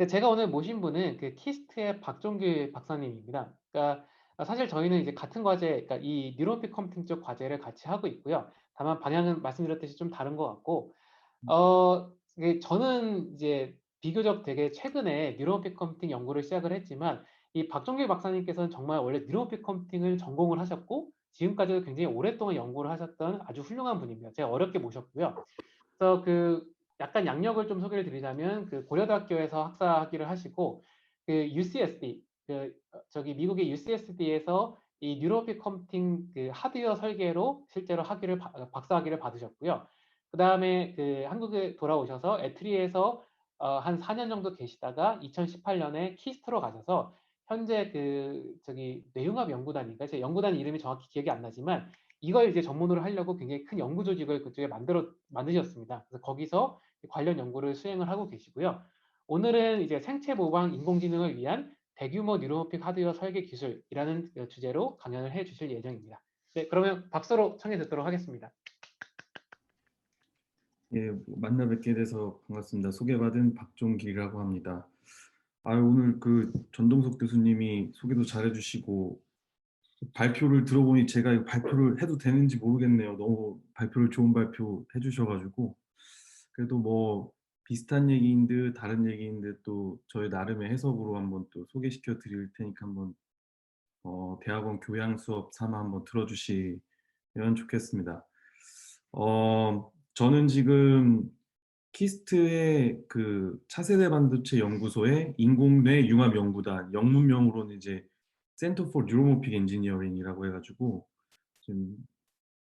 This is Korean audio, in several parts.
제가 오늘 모신 분은 그 키스트의 박종길 박사님입니다. 그러니까 사실 저희는 이제 같은 과제, 그러니까 이 뉴로픽 컴퓨팅 쪽 과제를 같이 하고 있고요. 다만 방향은 말씀드렸듯이 좀 다른 것 같고, 저는 이제 비교적 되게 최근에 뉴로픽 컴퓨팅 연구를 시작을 했지만, 이 박종길 박사님께서는 정말 원래 뉴로픽 컴퓨팅을 전공을 하셨고, 지금까지도 굉장히 오랫동안 연구를 하셨던 아주 훌륭한 분입니다. 제가 어렵게 모셨고요. 그래서 약간 양력을 좀 소개를 드리자면 그 고려대학교에서 학사 학위를 하시고 그 UCSD 저기 미국의 UCSD에서 이 뉴로픽 컴퓨팅 그 하드웨어 설계로 실제로 박사 학위를 받으셨고요. 그 다음에 그 한국에 돌아오셔서 애트리에서 한 4년 정도 계시다가 2018년에 키스트로 가셔서 현재 저기 뇌융합 연구단인가 제 연구단 이름이 정확히 기억이 안 나지만 이걸 이제 전문으로 하려고 굉장히 큰 연구 조직을 그쪽에 만드셨습니다. 그래서 거기서 관련 연구를 수행을 하고 계시고요. 오늘은 이제 생체 모방 인공지능을 위한 대규모 뉴로모픽 하드웨어 설계 기술이라는 주제로 강연을 해 주실 예정입니다. 네, 그러면 박수로 청해 듣도록 하겠습니다. 예, 만나 뵙게 돼서 반갑습니다. 소개받은 박종길이라고 합니다. 오늘 그 전동석 교수님이 소개도 잘해주시고 발표를 들어보니 제가 이 발표를 해도 되는지 모르겠네요. 너무 발표를 좋은 발표 해주셔가지고 그래도 뭐 비슷한 얘기인 듯 다른 얘기인 듯 또 저희 나름의 해석으로 한번 또 소개시켜 드릴 테니까 한번 대학원 교양 수업 삼아 한번 들어주시면 좋겠습니다. 저는 지금 키스트의 그 차세대 반도체 연구소의 인공뇌 융합 연구단, 영문명으로는 이제 Center for Neuromorphic Engineering이라고 해가지고 지금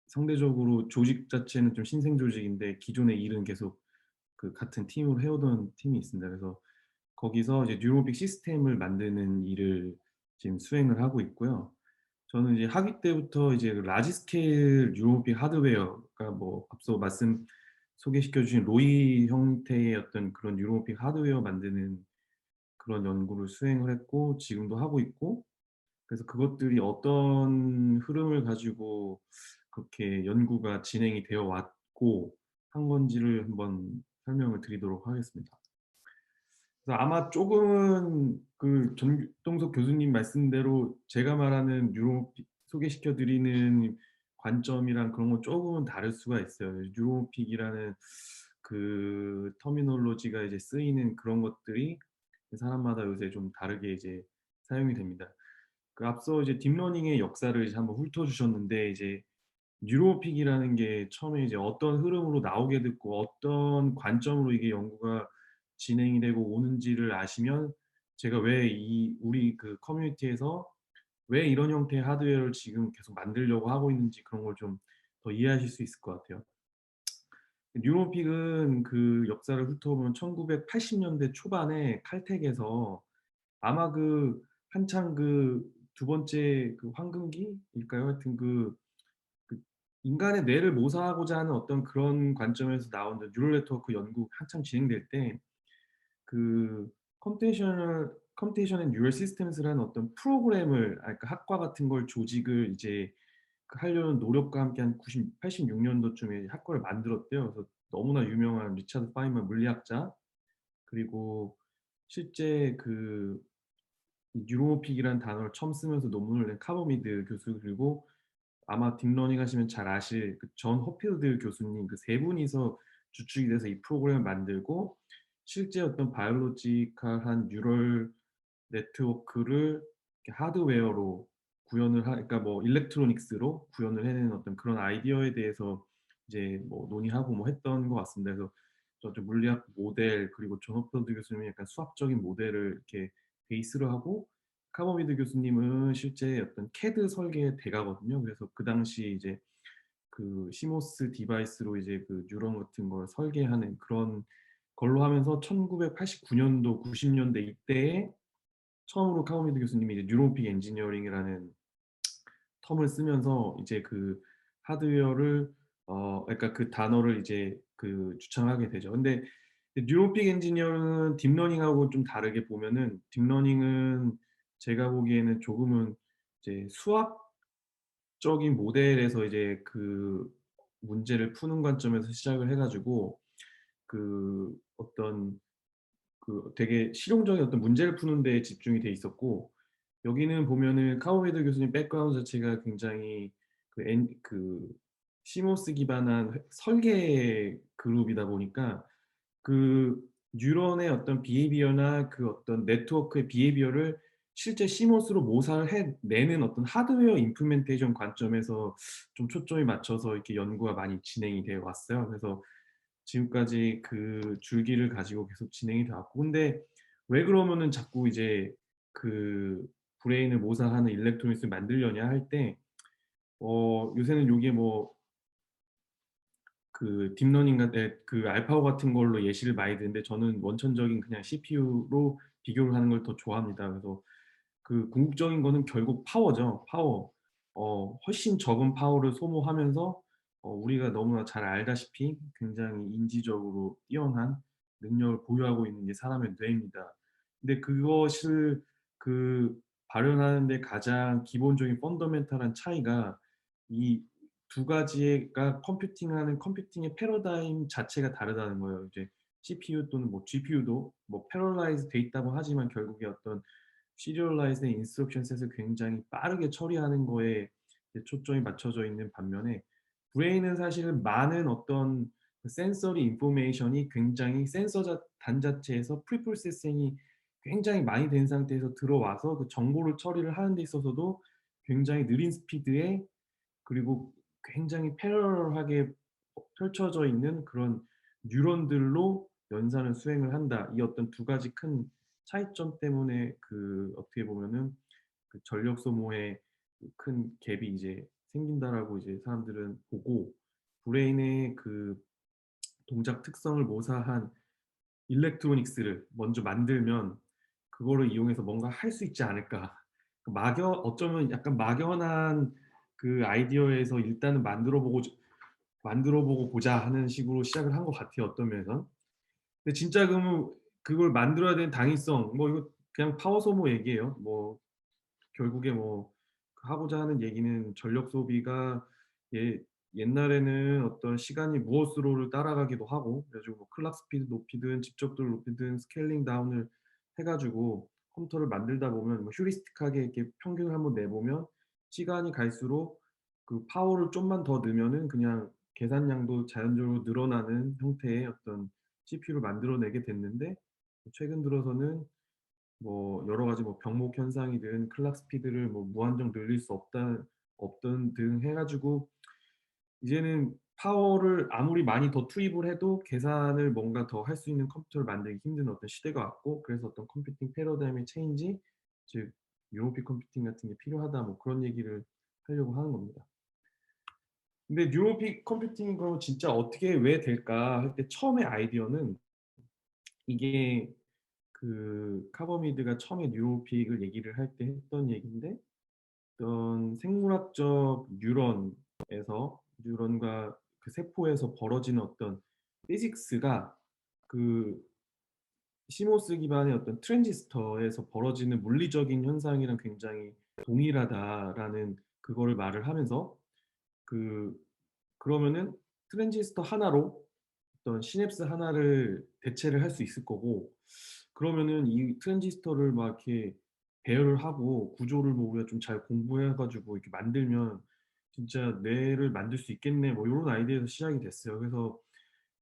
상대적으로 조직 자체는 좀 신생 조직인데 기존의 일은 계속 그 같은 팀으로 해오던 팀이 있습니다. 그래서 거기서 이제 뉴로픽 시스템을 만드는 일을 지금 수행을 하고 있고요. 저는 이제 학위 때부터 이제 라지 스케일 뉴로픽 하드웨어가 뭐 앞서 말씀 소개시켜 주신 로이 형태의 어떤 그런 뉴로픽 하드웨어 만드는 그런 연구를 수행을 했고 지금도 하고 있고 그래서 그것들이 어떤 흐름을 가지고 그렇게 연구가 진행이 되어 왔고 한 건지를 한번 설명을 드리도록 하겠습니다. 그래서 아마 조금은 그 전동석 교수님 말씀대로 제가 말하는 뉴로픽 소개시켜 드리는 관점이랑 그런 건 조금은 다를 수가 있어요. 뉴로픽이라는 그 터미놀로지가 이제 쓰이는 그런 것들이 사람마다 요새 좀 다르게 이제 사용이 됩니다. 그 앞서 이제 딥러닝의 역사를 이제 한번 훑어주셨는데 이제 뉴로픽이라는 게 처음에 이제 어떤 흐름으로 나오게 됐고 어떤 관점으로 이게 연구가 진행이 되고 오는지를 아시면 제가 왜 우리 그 커뮤니티에서 왜 이런 형태의 하드웨어를 지금 계속 만들려고 하고 있는지 그런 걸 좀 더 이해하실 수 있을 것 같아요. 뉴로픽은 그 역사를 훑어보면 1980년대 초반에 칼텍에서 아마 그 한창 그 두 번째 그 황금기일까요? 하여튼 그 인간의 뇌를 모사하고자 하는 어떤 그런 관점에서 나온 뉴럴 네트워크 연구 한창 진행될 때 그 컴퓨테이셔널 뉴럴 시스템스라는 어떤 프로그램을 그러니까 학과 같은 걸 조직을 이제 그 하려는 노력과 함께 한 86년도쯤에 학과를 만들었대요. 그래서 너무나 유명한 리차드 파이먼 물리학자 그리고 실제 그 뉴로픽이라는 단어를 처음 쓰면서 논문을 낸 카버미드 교수 그리고 아마 딥러닝 하시면 잘 아실 그 존 호필드 교수님 그 세 분이서 주축이 돼서 이 프로그램을 만들고 실제 어떤 바이올로지컬한 뉴럴 네트워크를 하드웨어로 그러니까 뭐 일렉트로닉스로 구현을 해내는 어떤 그런 아이디어에 대해서 이제 뭐 논의하고 뭐 했던 것 같습니다. 그래서 저좀 물리학 모델 그리고 존 호필드 교수님이 약간 수학적인 모델을 이렇게 베이스로 하고 카버미드 교수님은 실제 어떤 캐드 설계의 대가거든요. 그래서 그 당시 이제 그 시모스 디바이스로 이제 그 뉴런 같은 걸 설계하는 그런 걸로 하면서 1989년도, 90년대 이때에 처음으로 카버미드 교수님이 이제 뉴로픽 엔지니어링이라는 텀을 쓰면서 이제 그 하드웨어를 그러니까 그 단어를 이제 그 주창하게 되죠. 근데 뉴로픽 엔지니어링은 딥러닝하고 좀 다르게 보면은 딥러닝은 제가 보기에는 조금은 이제 수학적인 모델에서 이제 그 문제를 푸는 관점에서 시작을 해가지고 그 어떤 그 되게 실용적인 어떤 문제를 푸는 데에 집중이 돼 있었고, 여기는 보면은 카오웨이더 교수님 백그라운드 자체가 굉장히 그 시모스 기반한 설계 그룹이다 보니까 그 뉴런의 어떤 비헤이비어나 그 어떤 네트워크의 비헤이비어를 실제 시모스로 모사를 해내는 어떤 하드웨어 임플멘테이션 관점에서 좀 초점이 맞춰서 이렇게 연구가 많이 진행이 되어 왔어요. 그래서 지금까지 그 줄기를 가지고 계속 진행이 돼 왔고, 근데 왜 그러면은 자꾸 이제 그 브레인을 모사하는 일렉트로닉스를 만들려냐 할 때, 요새는 요게 뭐 그 딥러닝 그 알파고 같은 걸로 예시를 많이 드는데, 저는 원천적인 그냥 CPU로 비교를 하는 걸 더 좋아합니다. 그래서 그 궁극적인 거는 결국 파워죠. 파워. 훨씬 적은 파워를 소모하면서 우리가 너무나 잘 알다시피 굉장히 인지적으로 뛰어난 능력을 보유하고 있는 게 사람의 뇌입니다. 근데 그것을 그 발현하는 데 가장 기본적인 펀더멘탈한 차이가 이 두 가지가 컴퓨팅하는 컴퓨팅의 패러다임 자체가 다르다는 거예요. 이제 CPU 또는 뭐 GPU도 뭐 패러라이즈 돼 있다고 하지만 결국에 어떤 시리얼라이즈드 인스트럭션 셋을 굉장히 빠르게 처리하는 거에 이제 초점이 맞춰져 있는 반면에, 브레인은 사실은 많은 어떤 그 센서리 인포메이션이 굉장히 단 자체에서 프리프로세싱이 굉장히 많이 된 상태에서 들어와서 그 정보를 처리를 하는 데 있어서도 굉장히 느린 스피드에, 그리고 굉장히 패러럴하게 펼쳐져 있는 그런 뉴런들로 연산을 수행을 한다. 이 어떤 두 가지 큰 차이점 때문에 그 어떻게 보면은 그 전력 소모에 큰 갭이 이제 생긴다라고 이제 사람들은 보고, 브레인의 그 동작 특성을 모사한 일렉트로닉스를 먼저 만들면 그거를 이용해서 뭔가 할 수 있지 않을까. 그 어쩌면 약간 막연한 그 아이디어에서 일단은 만들어 보고 보자 하는 식으로 시작을 한 것 같아요, 어떤 면에선. 근데 진짜 그러면 그걸 만들어야 되는 당위성, 뭐 이거 그냥 파워 소모 얘기예요. 뭐 결국에 뭐 하고자 하는 얘기는 전력 소비가 예 옛날에는 어떤 시간이 무엇으로를 따라가기도 하고, 그래 가지고 뭐 클락 스피드 높이든 집적도를 높이든 스케일링 다운을 해 가지고 컴퓨터를 만들다 보면 뭐 휴리스틱하게 이렇게 평균을 한번 내 보면 시간이 갈수록 그 파워를 좀만 더 넣으면은 그냥 계산량도 자연적으로 늘어나는 형태의 어떤 CPU를 만들어내게 됐는데, 최근 들어서는 뭐 여러 가지 뭐 병목 현상이든 클락 스피드를 뭐 무한정 늘릴 수 없던 등 해 가지고 이제는 파워를 아무리 많이 더 투입을 해도 계산을 뭔가 더 할 수 있는 컴퓨터를 만들기 힘든 어떤 시대가 왔고, 그래서 어떤 컴퓨팅 패러다임의 체인지, 즉 뉴로픽 컴퓨팅 같은 게 필요하다, 뭐 그런 얘기를 하려고 하는 겁니다. 근데 뉴로픽 컴퓨팅이 그러면 진짜 어떻게 왜 될까 할 때 처음에 아이디어는, 이게 그 카버미드가 처음에 뉴로픽을 얘기를 할 때 했던 얘기인데, 어떤 생물학적 뉴런과 그 세포에서 벌어지는 어떤 피직스가 그 시모스 기반의 어떤 트랜지스터에서 벌어지는 물리적인 현상이랑 굉장히 동일하다라는 그거를 말을 하면서, 그 그러면은 트랜지스터 하나로 어떤 시냅스 하나를 대체를 할 수 있을 거고, 그러면은 이 트랜지스터를 막 이렇게 배열을 하고 구조를 뭐 우리가 좀 잘 공부해 가지고 이렇게 만들면 진짜 뇌를 만들 수 있겠네, 뭐 요런 아이디어에서 시작이 됐어요. 그래서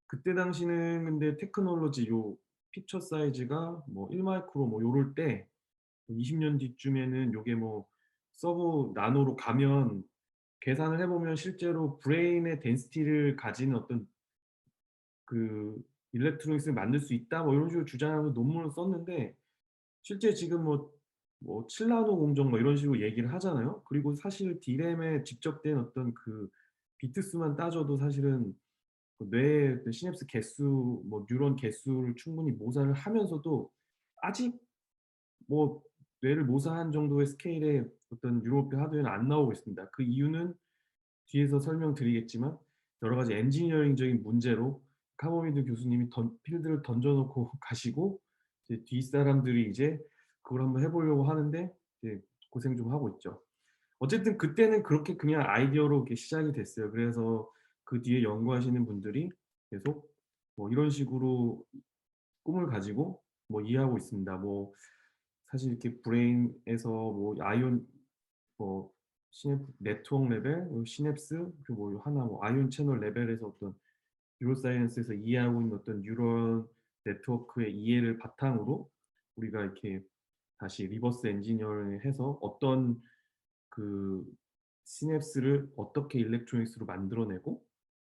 그때 당시는 근데 테크놀로지 요 피처 사이즈가 뭐 1 마이크로 뭐 요럴 때, 20년 뒤쯤에는 요게 뭐 서브 나노로 가면 계산을 해 보면 실제로 브레인의 덴시티를 가지는 어떤 그 일렉트로닉스를 만들 수 있다, 뭐 이런 식으로 주장하면서 논문을 썼는데, 실제 지금 뭐 7 나노 공정 뭐 이런 식으로 얘기를 하잖아요. 그리고 사실 D램에 집적된 어떤 그 비트 수만 따져도 사실은 그 뇌의 그 시냅스 개수, 뭐 뉴런 개수를 충분히 모사를 하면서도 아직 뭐 뇌를 모사한 정도의 스케일의 어떤 뉴로피 하드웨어는 안 나오고 있습니다. 그 이유는 뒤에서 설명드리겠지만 여러 가지 엔지니어링적인 문제로 카모미드 교수님이 필드를 던져 놓고 가시고, 이제 뒷사람들이 이제 그걸 한번 해 보려고 하는데 이제 고생 좀 하고 있죠. 어쨌든 그때는 그렇게 그냥 아이디어로 이렇게 시작이 됐어요. 그래서 그 뒤에 연구하시는 분들이 계속 뭐 이런 식으로 꿈을 가지고 뭐 이해하고 있습니다. 뭐 사실 이렇게 브레인에서 뭐 아이온 뭐 네트워크 레벨, 시냅스, 그리고 뭐 하나 뭐 아이온 채널 레벨에서 어떤 뉴로사이언스에서 이해하고 있는 어떤 뉴런 네트워크의 이해를 바탕으로 우리가 이렇게 다시 리버스 엔지니어링을 해서 어떤 그 시냅스를 어떻게 일렉트로닉스로 만들어내고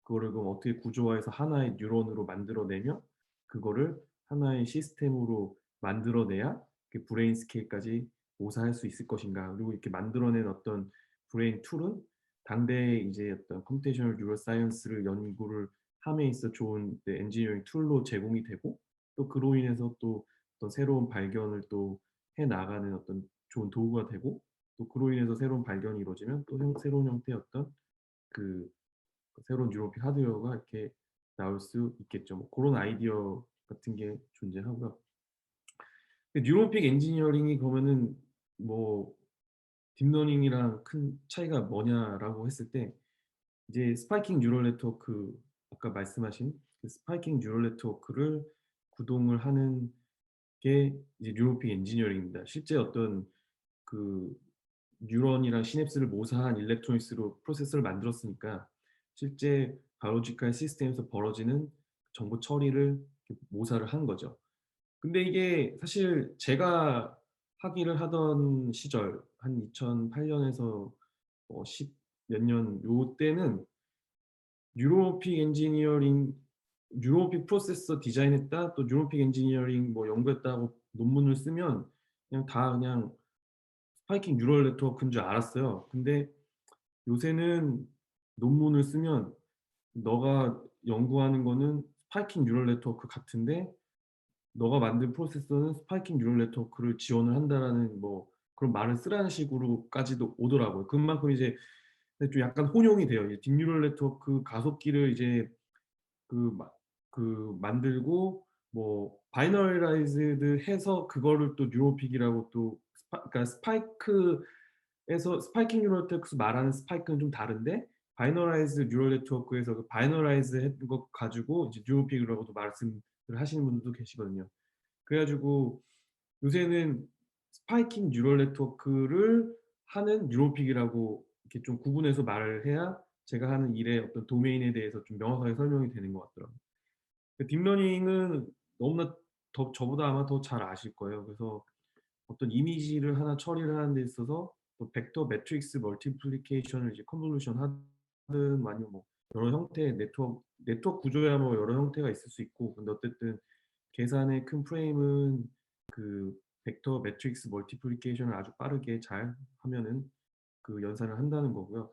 그거를 그럼 어떻게 구조화해서 하나의 뉴런으로 만들어내며 그거를 하나의 시스템으로 만들어내야 그 브레인 스케일까지 모사할 수 있을 것인가. 그리고 이렇게 만들어낸 어떤 브레인 툴은 당대의 이제 어떤 컴퓨테이셔널 뉴로 사이언스를 연구를 함에 있어 좋은 엔지니어링 툴로 제공이 되고 또 그로 인해서 또 어떤 새로운 발견을 또 해 나가는 어떤 좋은 도구가 되고 또 그로 인해서 새로운 발견이 이루어지면 또 새로운 형태의 어떤 그 새로운 뉴로픽 하드웨어가 이렇게 나올 수 있겠죠. 뭐 그런 아이디어 같은 게 존재하고요. 뉴로픽 엔지니어링이 그러면은 뭐 딥러닝이랑 큰 차이가 뭐냐라고 했을 때 이제 스파이킹 뉴럴 네트워크 아까 말씀하신 그 스파이킹 뉴럴 네트워크를 구동을 하는 게 이제 뉴로픽 엔지니어링입니다. 실제 어떤 그 뉴런이랑 시냅스를 모사한 일렉트로닉스로 프로세서를 만들었으니까 실제 바이오로지컬 시스템에서 벌어지는 정보 처리를 모사를 한 거죠. 근데 이게 사실 제가 학위를 하던 시절 한 2008년에서 10 몇 년 요때는 뉴로픽 엔지니어링 뉴로픽 프로세서 디자인했다 또 뉴로픽 엔지니어링 뭐 연구했다고 논문을 쓰면 그냥 다 그냥 스파이킹 뉴럴 네트워크인 줄 알았어요. 근데 요새는 논문을 쓰면 너가 연구하는 거는 스파이킹 뉴럴 네트워크 같은데 너가 만든 프로세서는 스파이킹 뉴럴 네트워크를 지원을 한다라는 뭐 그런 말을 쓰라는 식으로까지도 오더라고요. 그만큼 이제 좀 약간 혼용이 돼요. 이제 딥뉴럴 네트워크 가속기를 이제 그, 만들고 뭐 바이너리라이즈드 해서 그거를 또 뉴로픽이라고 또 그러니까 스파이크에서 스파이킹 뉴럴 네트워크 말하는 스파이크는 좀 다른데 바이너라이즈 뉴럴 네트워크에서 그 바이너라이즈 했던 거 가지고 이제 뉴로픽이라고도 말씀을 하시는 분들도 계시거든요. 그래가지고 요새는 스파이킹 뉴럴 네트워크를 하는 뉴로픽이라고 이렇게 좀 구분해서 말을 해야 제가 하는 일의 어떤 도메인에 대해서 좀 명확하게 설명이 되는 것 같더라고요. 딥러닝은 너무나 더 저보다 아마 더 잘 아실 거예요. 그래서 어떤 이미지를 하나 처리를 하는 데 있어서 뭐 벡터 매트릭스 멀티플리케이션을 이제 컨볼루션 하든 아니면 뭐 여러 형태의 네트워크 구조야 뭐 여러 형태가 있을 수 있고 근데 어쨌든 계산의 큰 프레임은 그 벡터 매트릭스 멀티플리케이션을 아주 빠르게 잘 하면은 그 연산을 한다는 거고요.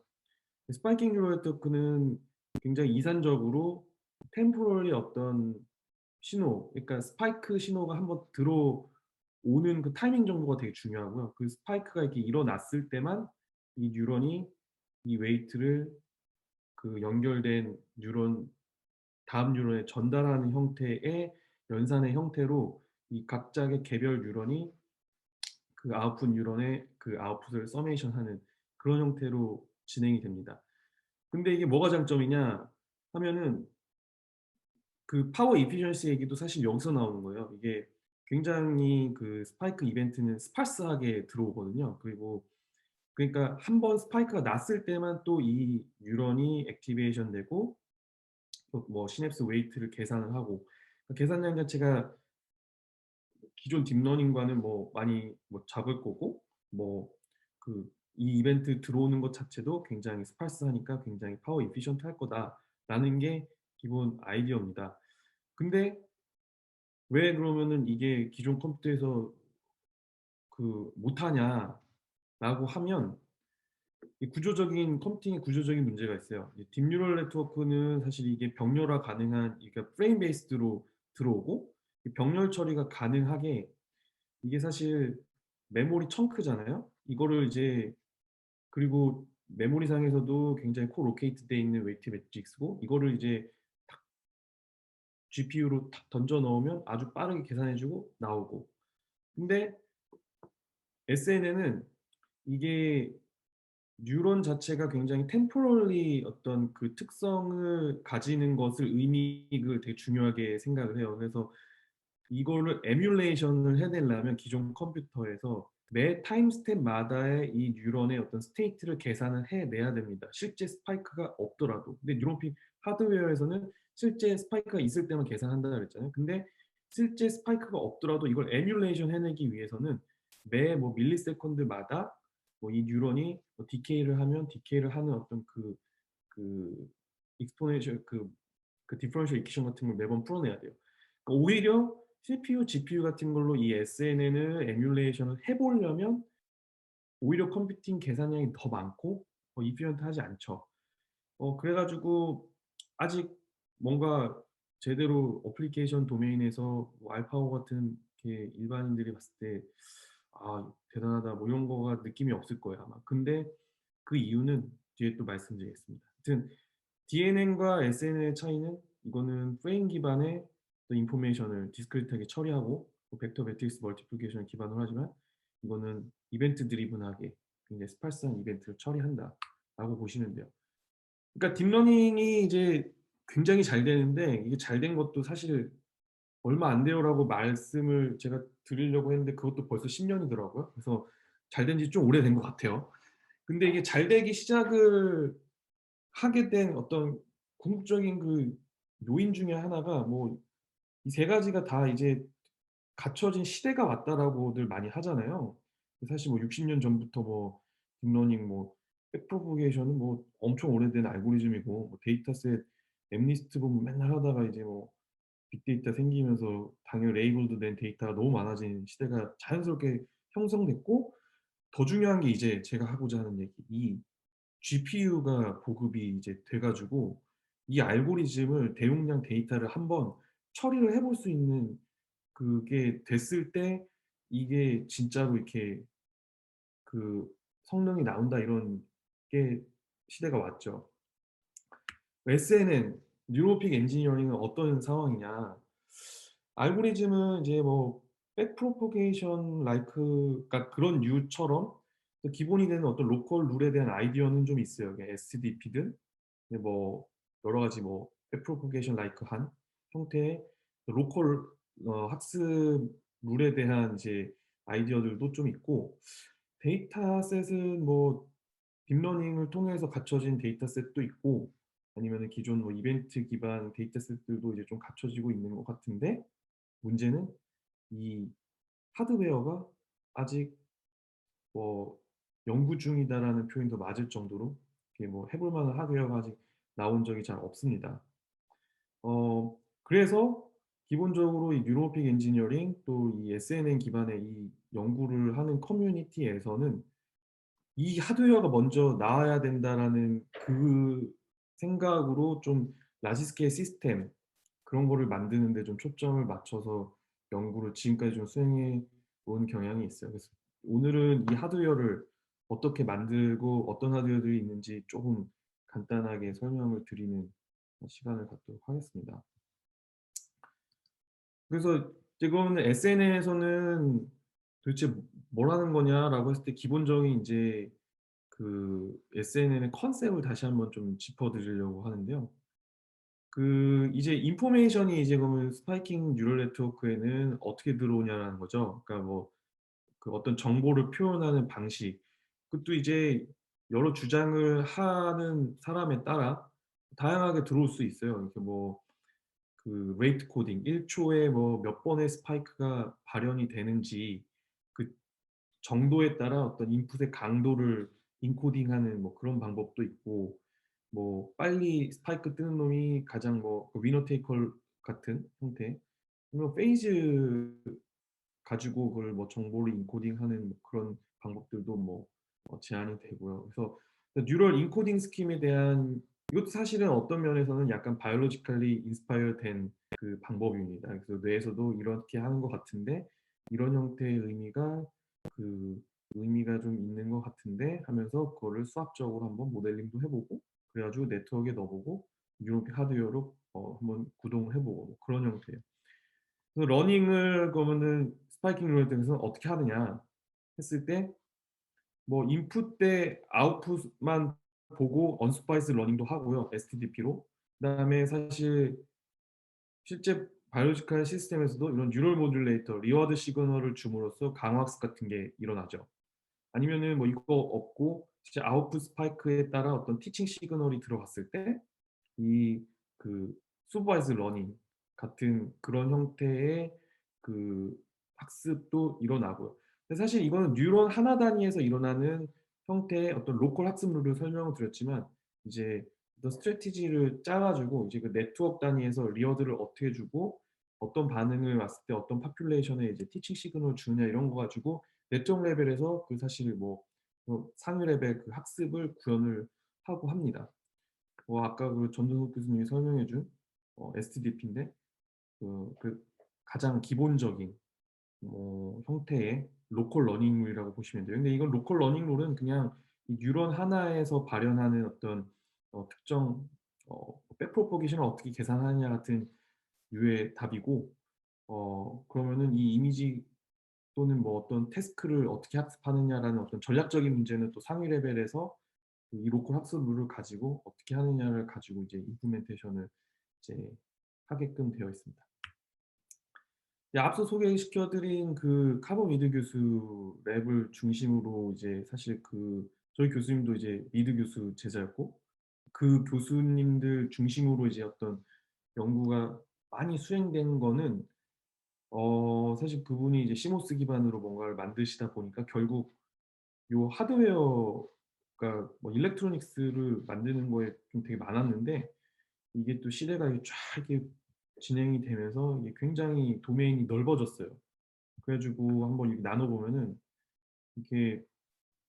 스파이킹 뉴럴 네트워크는 굉장히 이산적으로 템포럴리 어떤 신호, 그러니까 스파이크 신호가 한번 들어오는 그 타이밍 정도가 되게 중요하고요. 그 스파이크가 이렇게 일어났을 때만 이 뉴런이 이 웨이트를 그 연결된 뉴런 다음 뉴런에 전달하는 형태의 연산의 형태로 이 각각의 개별 뉴런이 그 아웃풋 뉴런의 그 아웃풋을 서메이션하는 그런 형태로 진행이 됩니다. 근데 이게 뭐가 장점이냐 하면은 그 파워 이피션시 얘기도 사실 여기서 나오는 거예요. 이게 굉장히 그 스파이크 이벤트는 스파스하게 들어오거든요. 그리고 그러니까 한 번 스파이크가 났을 때만 또 이 뉴런이 액티베이션 되고 뭐 시냅스 웨이트를 계산을 하고 그러니까 계산량 자체가 기존 딥러닝과는 뭐 많이 뭐 작을 거고 뭐 그 이 이벤트 들어오는 것 자체도 굉장히 스파스하니까 굉장히 파워 이피션트 할 거다라는 게 기본 아이디어입니다. 근데 왜 그러면은 이게 기존 컴퓨터에서 그 못하냐라고 하면 이 구조적인 컴퓨팅의 구조적인 문제가 있어요. 이 딥뉴럴 네트워크는 사실 이게 병렬화 가능한 그러니까 프레임 베이스드로 들어오고 이 병렬 처리가 가능하게 이게 사실 메모리 청크잖아요. 이거를 이제 그리고 메모리상에서도 굉장히 코로케이트 돼 있는 웨이트 매트릭스고 이거를 이제 GPU로 탁 던져 넣으면 아주 빠르게 계산해 주고 나오고 근데 SNN은 이게 뉴런 자체가 굉장히 템포럴리 어떤 그 특성을 가지는 것을 의미를 되게 중요하게 생각을 해요. 그래서 이거를 에뮬레이션을 해내려면 기존 컴퓨터에서 매 타임 스텝마다의 이 뉴런의 어떤 스테이트를 계산을 해내야 됩니다. 실제 스파이크가 없더라도. 근데 뉴런픽 하드웨어에서는 실제 스파이크가 있을 때만 계산한다 그랬잖아요. 근데 실제 스파이크가 없더라도 이걸 에뮬레이션 해내기 위해서는 매 뭐 밀리세컨드마다 뭐 이 뉴런이 뭐 디케이를 하면 디케이를 하는 어떤 그 익스포넨셜 그 디퍼런셜 이퀘이션 같은 걸 매번 풀어내야 돼요. 그러니까 오히려 CPU, GPU 같은 걸로 이 SNN을 에뮬레이션을 해보려면 오히려 컴퓨팅 계산량이 더 많고 이피션트하지 않죠. 그래가지고 아직 뭔가 제대로 어플리케이션 도메인에서 뭐 알파고 같은 게 일반인들이 봤을 때 아 대단하다 뭐 이런 거가 느낌이 없을 거예요 아마. 근데 그 이유는 뒤에 또 말씀드리겠습니다. 하여튼 DNN과 SNN의 차이는 이거는 프레임 기반의 또 인포메이션을 디스크리트하게 처리하고 또 벡터 매트릭스 멀티플리케이션을 기반으로 하지만 이거는 이벤트 드리븐하게 굉장히 스파스한 이벤트를 처리한다라고 보시면 돼요. 그러니까 딥러닝이 이제 굉장히 잘 되는데 이게 잘 된 것도 사실 얼마 안 돼요라고 말씀을 제가 드리려고 했는데 그것도 벌써 10년이더라고요. 그래서 잘 된 지 좀 오래된 것 같아요. 근데 이게 잘 되기 시작을 하게 된 어떤 궁극적인 그 요인 중에 하나가 뭐 이 세 가지가 다 이제 갖춰진 시대가 왔다라고들 많이 하잖아요. 사실 뭐 60년 전부터 뭐 딥러닝 뭐 백프로포게이션은 뭐 엄청 오래된 알고리즘이고 뭐 데이터셋 엠니스트 보면 맨날 하다가 이제 뭐 빅데이터 생기면서 당연히 레이블도 된 데이터가 너무 많아진 시대가 자연스럽게 형성됐고 더 중요한 게 이제 제가 하고자 하는 얘기 이 GPU가 보급이 이제 돼 가지고 이 알고리즘을 대용량 데이터를 한번 처리를 해볼 수 있는 그게 됐을 때 이게 진짜로 이렇게 그 성능이 나온다 이런 게 시대가 왔죠. SNN 뉴로픽 엔지니어링은 어떤 상황이냐. 알고리즘은 이제 뭐 백프로포게이션 라이크 그러니까 그런 류처럼 기본이 되는 어떤 로컬 룰에 대한 아이디어는 좀 있어요. SDP든 뭐 여러 가지 뭐 백프로포게이션 라이크한 형태의 로컬 학습 룰에 대한 이제 아이디어들도 좀 있고 데이터셋은 뭐 딥러닝을 통해서 갖춰진 데이터셋도 있고 아니면은 기존 뭐 이벤트 기반 데이터셋들도 이제 좀 갖춰지고 있는 것 같은데 문제는 이 하드웨어가 아직 뭐 "연구 중이다."라는 표현이 더 맞을 정도로 이게 뭐 해볼 만한 하드웨어가 아직 나온 적이 잘 없습니다. 그래서 기본적으로 이 뉴로픽 엔지니어링 또 이 SNN 기반의 이 연구를 하는 커뮤니티에서는 '이 하드웨어가 먼저 나와야 된다.'라는 그 생각으로 좀 라지 스케일 시스템 그런 거를 만드는 데 좀 초점을 맞춰서 연구를 지금까지 좀 수행해 온 경향이 있어요. 그래서 오늘은 이 하드웨어를 어떻게 만들고 어떤 하드웨어들이 있는지 쪼금 간단하게 설명을 드리는 시간을 갖도록 하겠습니다. 그래서 지금은 SNL에서는 도대체 뭘 하는 거냐라고 했을 때 기본적인 인제 그 SNL의 컨셉을 다시 한번 좀 짚어 드리려고 하는데요. 이제 인포메이션이 이제 그러면 스파이킹 뉴럴 네트워크에는 어떻게 들어오냐라는 거죠. 그러니까 뭐 그 어떤 정보를 표현하는 방식 그것도 이제 여러 주장을 하는 사람에 따라 다양하게 들어올 수 있어요. 이렇게 뭐 레이트 코딩 1 초에 뭐 몇 번의 스파이크가 발현이 되는지 그 정도에 따라 어떤 인풋의 강도를 인코딩하는 뭐 그런 방법도 있고 뭐 빨리 스파이크 뜨는 놈이 가장 뭐 위너 테이크 올 같은 형태 아니면 페이즈 가지고 그걸 뭐 정보를 인코딩하는 뭐 그런 방법들도 뭐 제한이 되고요. 그래서 뉴럴 인코딩 스킴에 대한 이것도 사실은 어떤 면에서는 약간 바이올로지컬리 인스파이어 된 그 방법입니다. 그래서 뇌에서도 이렇게 하는 것 같은데 이런 형태의 의미가 좀 있는 것 같은데 하면서 그거를 수학적으로 한번 모델링도 해 보고 그래 가지고 네트워크에 넣어 보고 뉴럴 하드웨어로 한번 구동을 해 보고 뭐 그런 형태예요. 그래서 러닝을 그러면은 스파이킹 룰에 대해서 어떻게 하느냐 했을 때 뭐 인풋 대 아웃풋만 보고 언스파이스 러닝도 하고요, STDP로. 그다음에 사실 실제 바이올로지컬 시스템에서도 이런 뉴럴 모듈레이터, 리워드 시그널을 줌으로써 강화학습 같은 게 일어나죠. 아니면은 뭐 이거 없고 진짜 아웃풋 스파이크에 따라 어떤 티칭 시그널이 들어갔을 때 이 그 supervised learning 같은 그런 형태의 그 학습도 일어나고요. 근데 사실 이거는 뉴런 하나 단위에서 일어나는 형태의 어떤 로컬 학습 룰을 설명을 드렸지만 이제 어떤 스트래티지를 짜 가지고 이제 그 네트워크 단위에서 리워드를 어떻게 주고 어떤 반응을 왔을 때 어떤 파퓰레이션에 이제 티칭 시그널을 주느냐 이런 거 가지고 네트워크 레벨에서 그 사실 상위 레벨 그 학습을 구현을 하고 합니다. 아까 그 전준석 교수님이 설명해 준 STDP인데 그 가장 기본적인 형태의 로컬 러닝 룰이라고 보시면 돼요. 근데 이건 로컬 러닝 룰은 그냥 이 뉴런 하나에서 발현하는 어떤 특정 백프로포게이션을 어떻게 계산하느냐 같은 류의 답이고 그러면은 이 이미지 또는 뭐 어떤 태스크를 어떻게 학습하느냐라는 어떤 전략적인 문제는 또 상위 레벨에서 이 로컬 학습 룰을 가지고 어떻게 하느냐를 가지고 이제 임플멘테이션을 이제 하게끔 되어 있습니다. 앞서 소개시켜 드린 그 카본 미드 교수 랩을 중심으로 이제 사실 저희 교수님도 이제 미드 교수 제자였고 그 교수님들 중심으로 이제 어떤 연구가 많이 수행된 거는 사실 그분이 이제 시모스 기반으로 뭔가를 만드시다 보니까 결국 요 하드웨어가 뭐 일렉트로닉스를 만드는 거에 좀 되게 많았는데 이게 또 시대가 이렇게 쫙 이렇게 진행이 되면서 이게 굉장히 도메인이 넓어졌어요. 그래 가지고 한번 이렇게 나눠 보면은 이렇게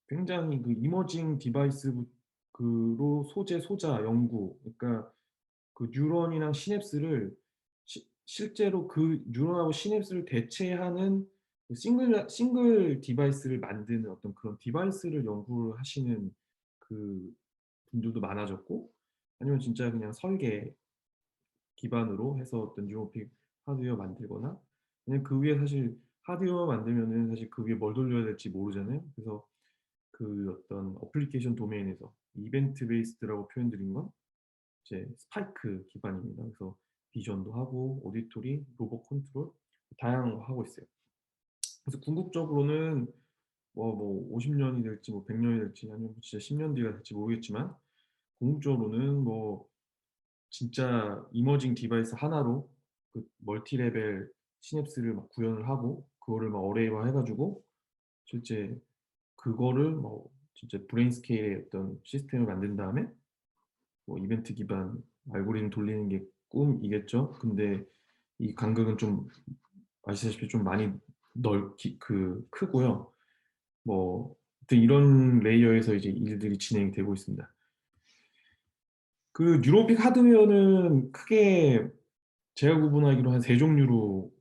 굉장히 그 이머징 디바이스 로 소자 연구 그러니까 그 뉴런이랑 시냅스를 실제로 그 뉴런하고 시냅스를 대체하는 그 싱글 디바이스를 만드는 어떤 그런 디바이스를 연구를 하시는 그 분들도 많아졌고 아니면 진짜 그냥 설계 기반으로 해서 어떤 뉴오픽 하드웨어 만들거나 아니면 그 위에 사실 하드웨어 만들면은 사실 그 위에 뭘 돌려야 될지 모르잖아요. 그래서 그 어떤 어플리케이션 도메인에서 이벤트 베이스드라고 표현드린 건 이제 스파이크 기반입니다. 그래서 비전도 하고 오디토리, 로봇 컨트롤 다양한 거 하고 있어요. 그래서 궁극적으로는 50 년이 될지 100 년이 될지 아니면 진짜 10년 뒤가 될지 모르겠지만 궁극적으로는 진짜 이머징 디바이스 하나로 그 멀티 레벨 시냅스를 막 구현을 하고 그거를 막 어레이화 해 가지고 실제 그거를 진짜 브레인 스케일의 어떤 시스템을 만든 다음에 이벤트 기반 알고리즘 돌리는 게 꿈이겠죠. 근데 이 간극은 좀 아시다시피 좀 많이 넓기 크고요. 하여튼 이런 레이어에서 이제 일들이 진행이 되고 있습니다. 그 뉴로픽 하드웨어는 크게 제가 구분하기로 한 3 종류로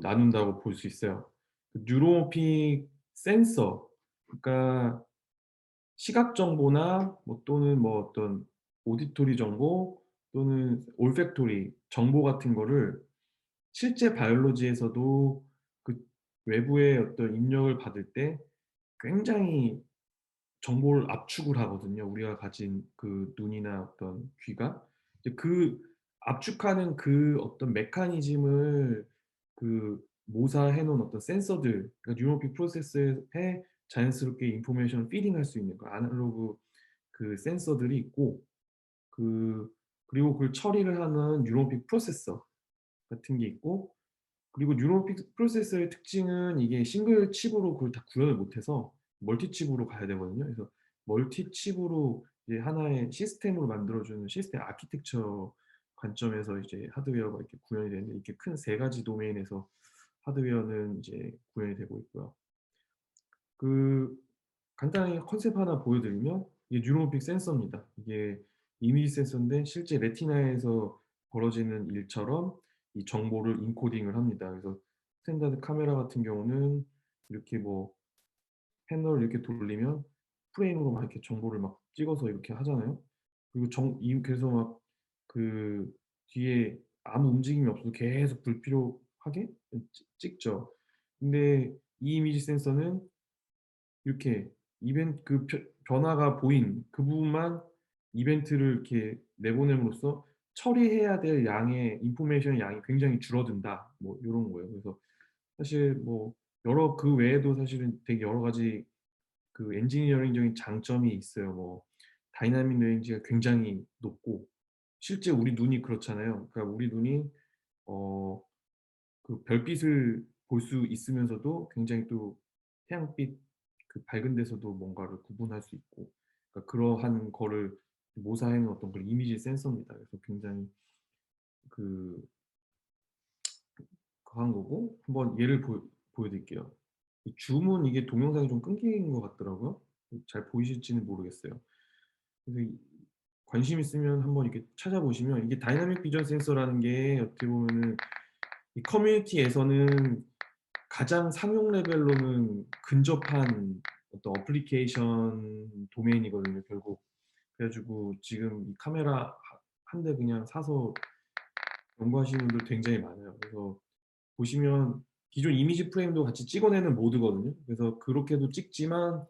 나눈다고 볼 수 있어요. 그 뉴로픽 센서 그러니까 시각 정보나 또는 어떤 오디토리 정보 또는 올팩토리 정보 같은 거를 실제 바이올로지에서도 그 외부의 어떤 입력을 받을 때 굉장히 정보를 압축을 하거든요, 우리가 가진 그 눈이나 어떤 귀가. 이제 그 압축하는 그 어떤 메커니즘을 모사해 놓은 어떤 센서들 그러니까 뉴로픽 프로세스에 자연스럽게 인포메이션을 피딩할 수 있는 아날로그 그 센서들이 있고 그 그리고 그걸 처리를 하는 뉴로픽 프로세서 같은 게 있고 그리고 뉴로픽 프로세서의 특징은 이게 싱글 칩으로 그걸 다 구현을 못 해서 멀티 칩으로 가야 되거든요. 그래서 멀티 칩으로 이제 하나의 시스템으로 만들어 주는 시스템 아키텍처 관점에서 이제 하드웨어가 이렇게 구현이 되는데 이렇게 큰 3 가지 도메인에서 하드웨어는 이제 구현이 되고 있고요. 그 간단하게 컨셉 하나 보여드리면 이게 뉴로픽 센서입니다. 이게 이미지 센서인데 실제 레티나에서 벌어지는 일처럼 이 정보를 인코딩을 합니다. 그래서 스탠다드 카메라 같은 경우는 이렇게 패널을 이렇게 돌리면 프레임으로 막 이렇게 정보를 막 찍어서 이렇게 하잖아요. 그리고 그래서 막 뒤에 아무 움직임이 없어도 계속 불필요하게 찍죠. 근데 이 이미지 센서는 이렇게 이벤트 변화가 보인 그 부분만 이벤트를 이렇게 내보냄으로써 처리해야 될 양의 인포메이션 양이 굉장히 줄어든다. 뭐 요런 거예요. 그래서 사실 뭐 여러 그 외에도 사실은 되게 여러 가지 그 엔지니어링적인 장점이 있어요. 뭐 다이나믹 레인지가 굉장히 높고 실제 우리 눈이 그렇잖아요. 그러니까 우리 눈이 어 그 별빛을 볼 수 있으면서도 굉장히 또 태양빛 그 밝은 데서도 뭔가를 구분할 수 있고 그러니까 그러한 거를 모사해 놓은 어떤 그런 이미지 센서입니다. 그래서 굉장히 그 한 거고 한번 예를 보여드릴게요. 이 줌은 이게 동영상이 좀 끊기는 것 같더라고요. 잘 보이실지는 모르겠어요. 그래서 관심 있으면 한번 이렇게 찾아보시면 이게 다이나믹 비전 센서라는 게 어떻게 보면은 이 커뮤니티에서는 가장 상용 레벨로는 근접한 어떤 어플리케이션 도메인이거든요, 결국. 그래 가지고 지금 이 카메라 한 대 그냥 사서 연구하시는 분들 굉장히 많아요. 그래서 보시면 기존 이미지 프레임도 같이 찍어내는 모드거든요. 그래서 그렇게도 찍지만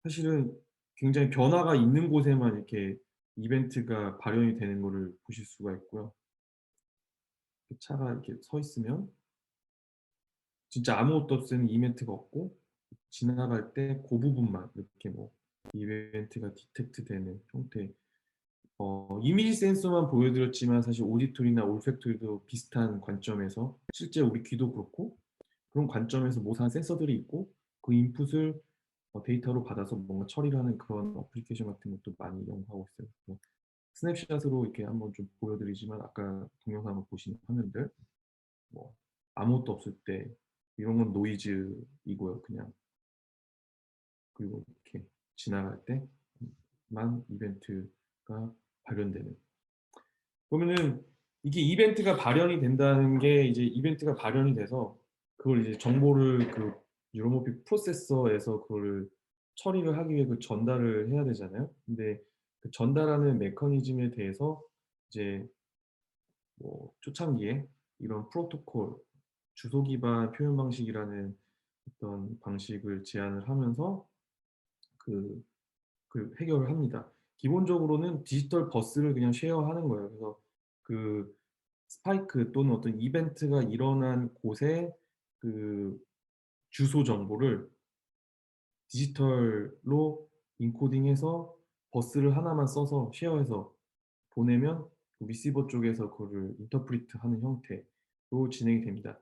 사실은 굉장히 변화가 있는 곳에만 이렇게 이벤트가 발현이 되는 거를 보실 수가 있고요. 그 차가 이렇게 서 있으면 진짜 아무것도 없으면 이벤트가 없고 지나갈 때 고 부분만 이렇게 뭐 이벤트가 디텍트 되는 형태. 이미지 센서만 보여드렸지만 사실 오디토리나 올팩토리도 비슷한 관점에서 실제 우리 귀도 그렇고 그런 관점에서 모사한 센서들이 있고 그 인풋을 데이터로 받아서 뭔가 처리를 하는 그런 어플리케이션 같은 것도 많이 이용하고 있어요. 뭐 스냅샷으로 이렇게 한번 좀 보여드리지만 아까 동영상을 보신 화면들 뭐 아무것도 없을 때 이런 건 노이즈이고요. 그냥 그리고 이렇게 지나갈 때만 이벤트가 발현되는. 그러면은 이게 이벤트가 발현이 된다는 게 이제 이벤트가 발현이 돼서 그걸 이제 정보를 그 뉴로모픽 프로세서에서 그거를 처리를 하기 위해 그 전달을 해야 되잖아요. 근데 그 전달하는 메커니즘에 대해서 이제 뭐 초창기에 이런 프로토콜, 주소 기반 표현 방식이라는 어떤 방식을 제안을 하면서 그 해결을 합니다. 기본적으로는 디지털 버스를 그냥 쉐어하는 거예요. 그래서 그 스파이크 또는 어떤 이벤트가 일어난 곳의 그 주소 정보를 디지털로 인코딩해서 버스를 하나만 써서 쉐어해서 보내면 그 리시버 쪽에서 그거를 인터프리트 하는 형태로 진행이 됩니다.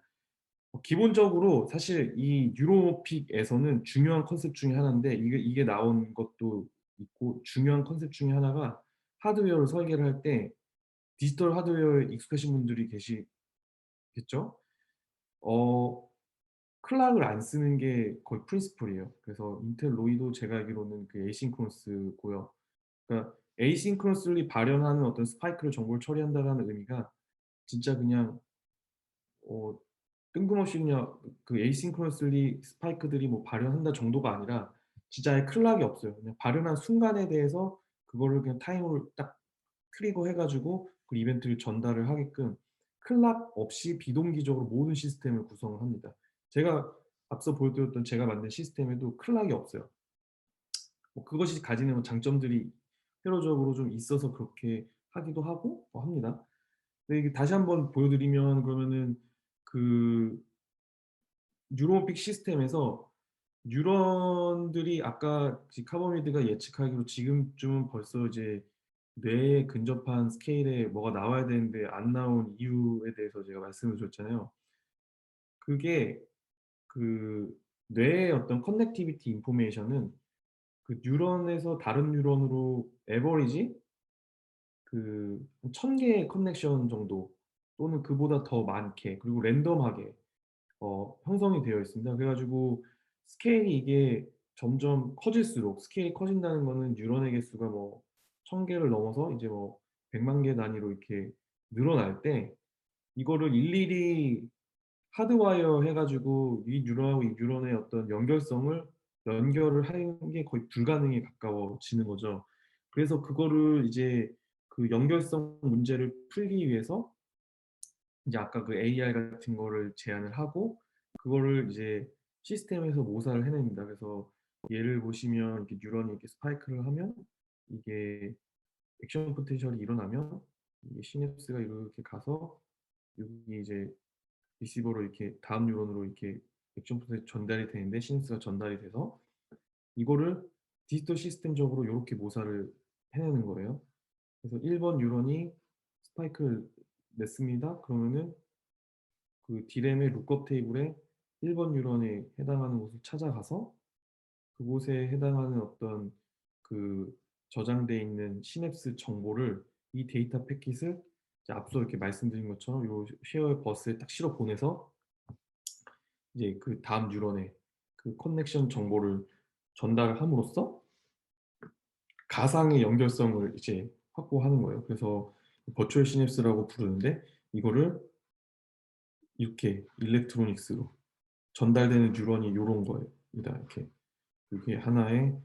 기본적으로 사실 이 뉴로픽에서는 중요한 컨셉 중에 하나인데 이게 나온 것도 있고 중요한 컨셉 중에 하나가 하드웨어를 설계를 할 때 디지털 하드웨어에 익숙하신 분들이 계시겠죠? 어 클락을 안 쓰는 게 거의 프린시플이에요. 그래서 인텔 로이도 제가 알기로는 그 에이싱크로너스고요. 그러니까 에이싱크로너스리 발현하는 어떤 스파이크를 정보를 처리한다라는 의미가 진짜 그냥 어 뜬금없이 그냥 그 에이싱크로너스리 스파이크들이 뭐 발현한다 정도가 아니라 진짜 아예 클락이 없어요. 그냥 발현한 순간에 대해서 그거를 그냥 타이머를 딱 트리거해 가지고 그 이벤트를 전달을 하게끔 클락 없이 비동기적으로 모든 시스템을 구성을 합니다. 제가 앞서 보여드렸던 제가 만든 시스템에도 클락이 없어요. 뭐 그것이 가지는 뭐 장점들이 회로적으로 좀 있어서 그렇게 하기도 하고 합니다. 근데 이게 다시 한번 보여드리면 그러면은 그 뉴로픽 시스템에서 뉴런들이 아까 카버미드가 예측하기로 지금쯤은 벌써 이제 뇌에 근접한 스케일에 뭐가 나와야 되는데 안 나온 이유에 대해서 제가 말씀을 드렸잖아요. 그게 그 뇌의 어떤 커넥티비티 인포메이션은 그 뉴런에서 다른 뉴런으로 에버리지 그 1000 개의 커넥션 정도 또는 그보다 더 많게 그리고 랜덤하게 형성이 되어 있습니다. 그래 가지고 스케일이 이게 점점 커질수록 스케일이 커진다는 거는 뉴런의 개수가 뭐 1000 개를 넘어서 이제 뭐 100만 개 단위로 이렇게 늘어날 때 이거를 일일이 하드와이어 해 가지고 이 뉴런하고 이 뉴런의 어떤 연결을 하는 게 거의 불가능에 가까워지는 거죠. 그래서 그거를 이제 그 연결성 문제를 풀기 위해서 이제 아까 그 AI 같은 거를 제안을 하고 그거를 이제 시스템에서 모사를 해냅니다. 그래서 예를 보시면 이렇게 뉴런이 이렇게 스파이크를 하면 이게 액션 포텐셜이 일어나면 이게 시냅스가 이렇게 가서 여기 이제 리시버로 이렇게 다음 뉴런으로 이렇게 액션 프로세스 전달이 되는데 시냅스가 전달이 돼서 이거를 디지털 시스템적으로 요렇게 모사를 해내는 거예요. 그래서 1번 뉴런이 스파이크를 냈습니다. 그러면은 그 D램의 룩업 테이블에 1번 뉴런에 해당하는 곳을 찾아가서 그곳에 해당하는 어떤 그 저장돼 있는 시냅스 정보를 이 데이터 패킷을 이제 앞서 이렇게 말씀드린 것처럼 요 쉐어 버스에 딱 실어 보내서 이제 그 다음 뉴런에 그 커넥션 정보를 전달함으로써 가상의 연결성을 이제 확보하는 거예요. 그래서 버추얼 시냅스라고 부르는데 이거를 이렇게 일렉트로닉스로 전달되는 뉴런이 요런 거입니다. 이렇게 이게 하나의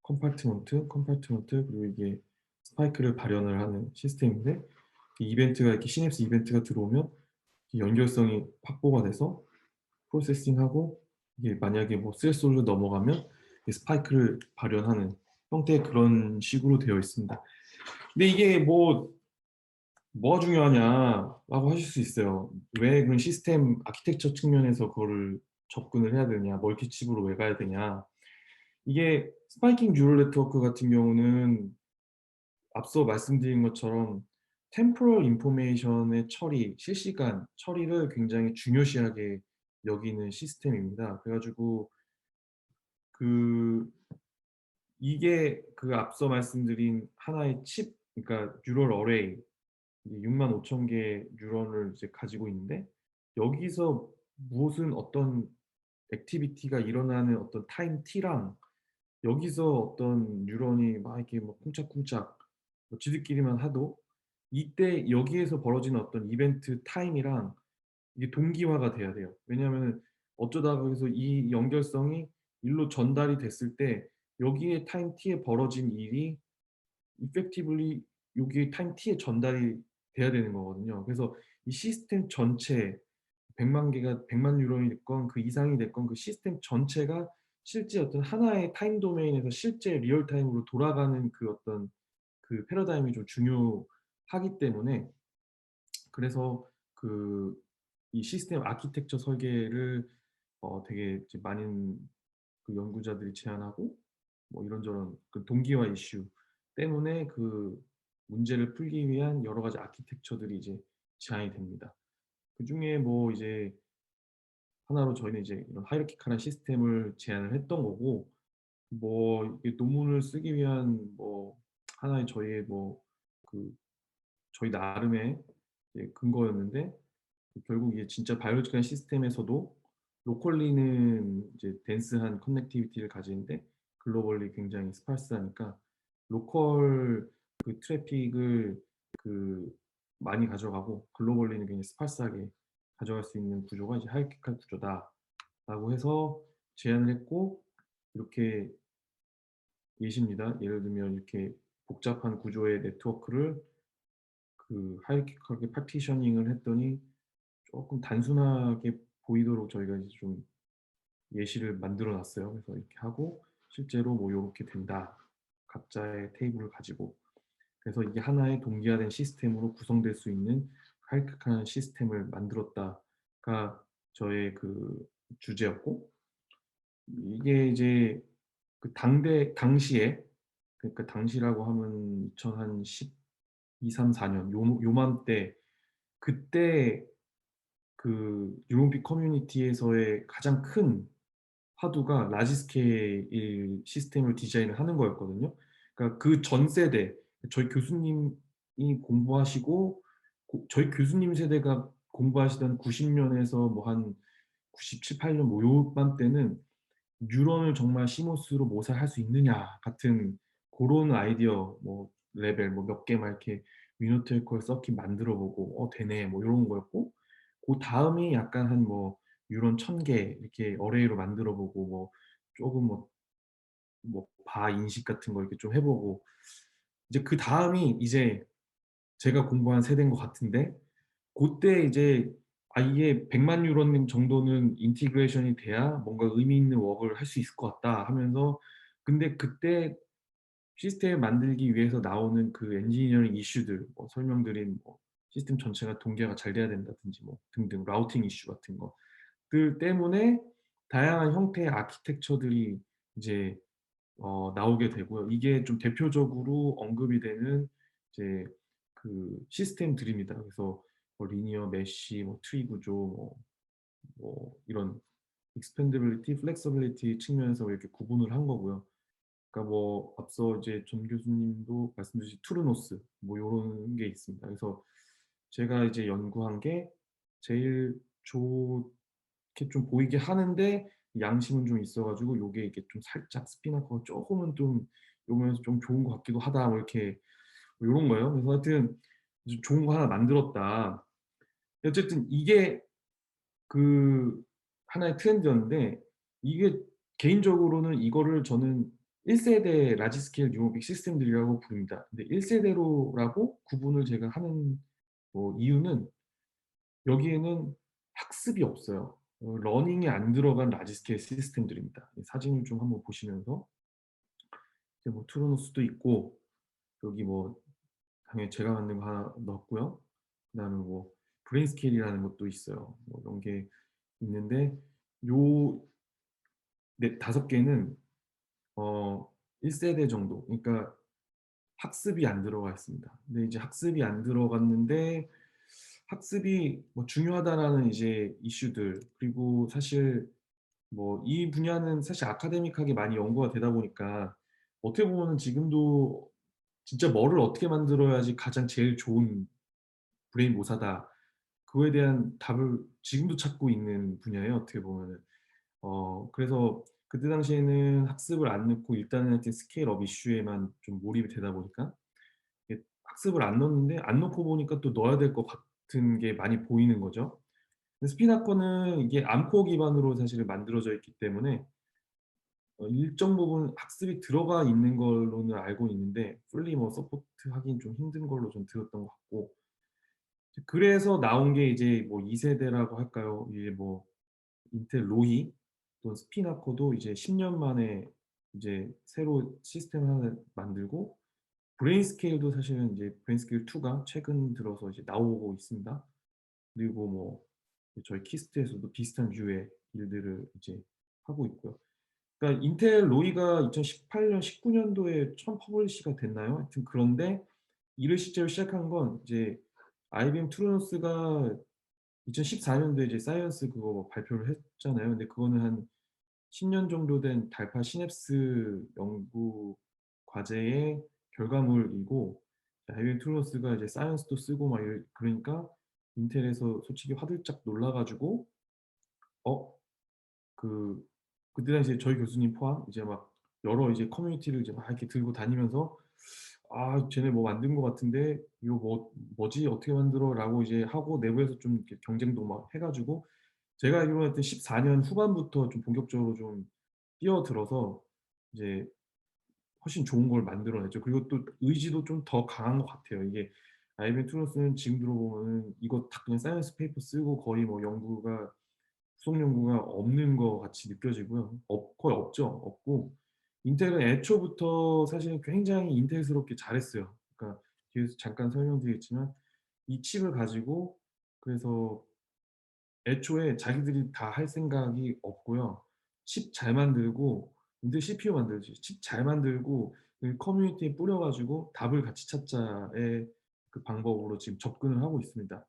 컴파트먼트 그리고 이게 스파이크를 발현을 하는 시스템인데 이 이벤트가 이렇게 시냅스 이벤트가 들어오면 이 연결성이 확보가 돼서 프로세싱하고 이게 만약에 뭐 스레스홀로 넘어가면 이 스파이크를 발현하는 형태의 그런 식으로 되어 있습니다. 근데 이게 뭐가 중요하냐라고 하실 수 있어요. 왜 그런 시스템 아키텍처 측면에서 그거를 접근을 해야 되냐, 멀티칩으로 왜 가야 되냐. 이게 스파이킹 뉴럴 네트워크 같은 경우는 앞서 말씀드린 것처럼 템포럴 인포메이션의 처리, 실시간 처리를 굉장히 중요시하게 여기는 시스템입니다. 그래 가지고 그 이게 그 앞서 말씀드린 하나의 칩 그러니까 뉴럴 어레이 이제 65,000 개의 뉴런을 이제 가지고 있는데 여기서 무엇은 어떤 액티비티가 일어나는 어떤 타임 T랑 여기서 어떤 뉴런이 막 이렇게 뭐 쿵짝쿵짝 뭐 지들끼리만 하도 이때 여기에서 벌어지는 어떤 이벤트 타임이랑 이게 동기화가 돼야 돼요. 왜냐하면은 어쩌다가 거기서 이 연결성이 일로 전달이 됐을 때 여기에 타임 t에 벌어진 일이 effectively 여기 타임 t에 전달이 돼야 되는 거거든요. 그래서 이 시스템 전체 100만 개가 100만 뉴런이 됐건 그 이상이 됐건 그 시스템 전체가 실제 어떤 하나의 타임 도메인에서 실제 리얼 타임으로 돌아가는 그 어떤 그 패러다임이 좀 중요하기 때문에 그래서 그 이 시스템 아키텍처 설계를 되게 이제 많은 그 연구자들이 제안하고 뭐 이런저런 그 동기화 이슈 때문에 그 문제를 풀기 위한 여러 가지 아키텍처들이 이제 제안이 됩니다. 그중에 뭐 이제 하나로 저희는 이제 이런 하이라키칼한 시스템을 제안을 했던 거고 뭐 이게 논문을 쓰기 위한 뭐 하나의 저희의 뭐 그 저희 나름의 이제 근거였는데 결국 이게 진짜 바이올로지컬 시스템에서도 로컬리는 이제 덴스한 커넥티비티를 가지는데 글로벌리 굉장히 스파스하니까 로컬 그 트래픽을 그 많이 가져가고 글로벌리는 굉장히 스파스하게 가져갈 수 있는 구조가 이제 하이라키칼 구조다라고 해서 제안을 했고 이렇게 예시입니다. 예를 들면 이렇게 복잡한 구조의 네트워크를 그 하이라키컬하게 파티셔닝을 했더니 쪼끔 단순하게 보이도록 저희가 이제 좀 예시를 만들어 놨어요. 그래서 이렇게 하고 실제로 뭐 요렇게 된다. 각자의 테이블을 가지고. 그래서 이게 하나의 동기화된 시스템으로 구성될 수 있는 하이라키컬한 시스템을 만들었다가 저의 그 주제였고 이게 이제 그 당시에 그러니까 당시라고 하면 2012-13-14년 요맘때 그때 그 유로피 커뮤니티에서의 가장 큰 화두가 라지 스케일 시스템을 디자인을 하는 거였거든요. 그러니까 그 전 세대 저희 교수님이 공부하시고 저희 교수님 세대가 공부하시던 90 년에서 뭐 한 97-8년 뭐 요맘때는 '뉴런을 정말 시모스로 모사할 수 있느냐.' 같은 고런 아이디어 뭐 레벨 뭐 몇 개 막 이렇게 위노텔콜 서킷 만들어 보고 '어 되네.' 뭐 요런 거였고 고다음이 약간 한 뭐 뉴런 1000개 이렇게 어레이로 만들어 보고 뭐 쪼금 바 인식 같은 거 이렇게 좀 해 보고 이제 그다음이 이제 제가 공부한 세대인 것 같은데 고때 이제 '아 이게 100만 유로님 정도는 인티그레이션이 돼야 뭔가 의미 있는 워크를 할 수 있을 것 같다.' 하면서 근데 그때 시스템을 만들기 위해서 나오는 그 엔지니어링 이슈들, 뭐 설명드린 뭐 시스템 전체가 동기화가 잘 돼야 된다든지 뭐 등등 라우팅 이슈 같은 것들 때문에 다양한 형태의 아키텍처들이 이제 나오게 되고요. 이게 좀 대표적으로 언급이 되는 이제 그 시스템들입니다. 그래서 뭐 리니어 메쉬, 뭐 트리 구조, 뭐 이런 익스펜더빌리티, 플렉서빌리티 측면에서 이렇게 구분을 한 거고요. 그러니까 뭐 앞서 이제 전 교수님도 말씀 주신 투르노스 뭐 요런 게 있습니다. 그래서 제가 이제 연구한 게 제일 좋게 좀 보이게 하는데 양심은 좀 있어 가지고 요게 이게 좀 살짝 스피너가 쪼금은 좀 요면에서 좀 좋은 것 같기도 하다 뭐 이렇게 뭐 요런 거예요. 그래서 하여튼 이제 '좋은 거 하나 만들었다.' 어쨌든 이게 그 하나의 트렌드였는데 이게 개인적으로는 이거를 저는 1 세대 라지 스케일 뉴로빅 시스템들이라고 부릅니다. 근데 1 세대로라고 구분을 제가 하는 뭐 이유는 여기에는 학습이 없어요. 러닝이 안 들어간 라지 스케일 시스템들입니다. 이 사진을 좀 한번 보시면서 이제 뭐 투르노스도 있고 여기 뭐 당연히 제가 만든 거 하나 넣었고요. 그다음에 뭐 브레인스케일이라는 것도 있어요. 뭐 이런 게 있는데 요 네 5 개는 어 1 세대 정도 그러니까 학습이 안 들어가 있습니다. 근데 이제 학습이 안 들어갔는데 학습이 뭐 중요하다라는 이제 이슈들 그리고 사실 뭐 이 분야는 사실 아카데믹하게 많이 연구가 되다 보니까 어떻게 보면은 지금도 진짜 뭐를 어떻게 만들어야지 가장 제일 좋은 브레인 모사다. 그거에 대한 답을 지금도 찾고 있는 분야예요, 어떻게 보면은. 그래서 그때 당시에는 학습을 안 넣고 일단은 하여튼 스케일업 이슈에만 좀 몰입이 되다 보니까 이게 학습을 안 넣었는데 안 넣고 보니까 또 넣어야 될 것 같은 게 많이 보이는 거죠. 근데 스피나 거는 이게 암코어 기반으로 사실 만들어져 있기 때문에 일정 부분 학습이 들어가 있는 걸로는 알고 있는데 풀리 뭐 서포트하기는 좀 힘든 걸로 좀 들었던 것 같고 그래서 나온 게 이제 뭐 2 세대라고 할까요? 이게 뭐 인텔 로히 또 스피나코도 이제 10년 만에 이제 새로 시스템을 하나 만들고 브레인스케일도 사실은 이제 브레인스케일 2가 최근 들어서 이제 나오고 있습니다. 그리고 뭐 저희 키스트에서도 비슷한 류의 일들을 이제 하고 있고요. 그러니까 인텔 로이가 2018년, 19 년도에 처음 퍼블리시가 됐나요? 하여튼 그런데 이를 실제로 시작한 건 이제 IBM 투르노스가 2014 년도에 이제 사이언스 그거 뭐 발표를 했잖아요. 근데 그거는 한 10년 정도 된 달파 시냅스 연구 과제의 결과물이고 IBM 투르노스가 이제 사이언스도 쓰고 막 그러니까 인텔에서 솔직히 화들짝 놀라 가지고 어 그 그때 당시에 저희 교수님 포함 이제 막 여러 이제 커뮤니티를 이제 막 이렇게 들고 다니면서 "아 쟤네 뭐 만든 것 같은데 이거 뭐지? 어떻게 만들어?"라고 이제 하고 내부에서 좀 이렇게 경쟁도 막 해 가지고 제가 알기로는 하여튼 14년 후반부터 좀 본격적으로 좀 뛰어들어서 이제 훨씬 좋은 걸 만들어냈죠. 그리고 또 의지도 좀 더 강한 것 같아요. 이게 IBM 투르스는 지금 들어보면은 이거 다 그냥 사이언스 페이퍼 쓰고 거의 뭐 연구가 후속 연구가 없는 것 같이 느껴지고요. 거의 없죠. 없고 인텔은 애초부터 사실은 굉장히 인텔스럽게 잘했어요. 그러니까 뒤에서 잠깐 설명드리겠지만 이 칩을 가지고 그래서 애초에 자기들이 다 할 생각이 없고요. 칩 잘 만들고 인텔 CPU 만들지 칩 잘 만들고 그 커뮤니티에 뿌려 가지고 답을 같이 찾자의 그 방법으로 지금 접근을 하고 있습니다.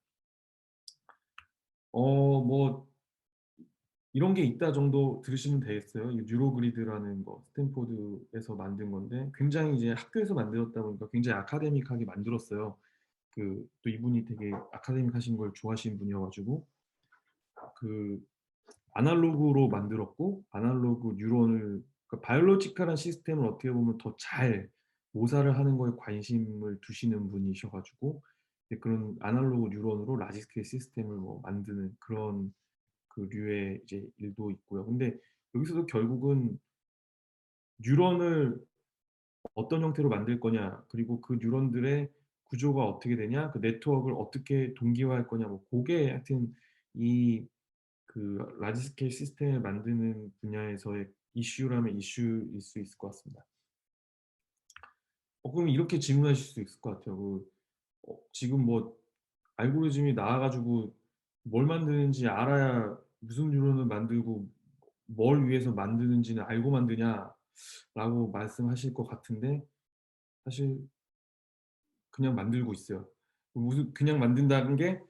뭐 이런 게 있다 정도 들으시면 되겠어요. 이 뉴로그리드라는 거 스탠포드에서 만든 건데 굉장히 이제 학교에서 만들었다 보니까 굉장히 아카데믹하게 만들었어요. 또 이분이 되게 아카데믹하신 걸 좋아하시는 분이어 가지고 그 아날로그로 만들었고 아날로그 뉴런을 그러니까 바이올로지컬한 시스템을 어떻게 보면 더 잘 모사를 하는 거에 관심을 두시는 분이셔 가지고 이제 그런 아날로그 뉴런으로 라지 스케일 시스템을 뭐 만드는 그런 그 류의 이제 일도 있고요. 근데 여기서도 결국은 뉴런을 어떤 형태로 만들 거냐 그리고 그 뉴런들의 구조가 어떻게 되냐 그 네트워크를 어떻게 동기화할 거냐 뭐 고게 하여튼 이 라지 스케일 시스템을 만드는 분야에서의 이슈라면 이슈일 수 있을 것 같습니다. 그럼 이렇게 질문하실 수 있을 것 같아요. 지금 뭐 알고리즘이 나와 가지고 뭘 만드는지 알아야 무슨 뉴런을 만들고 뭘 위해서 만드는지는 알고 만드냐라고 말씀하실 것 같은데, 사실 그냥 만들고 있어요. 무슨 그냥 만든다는 게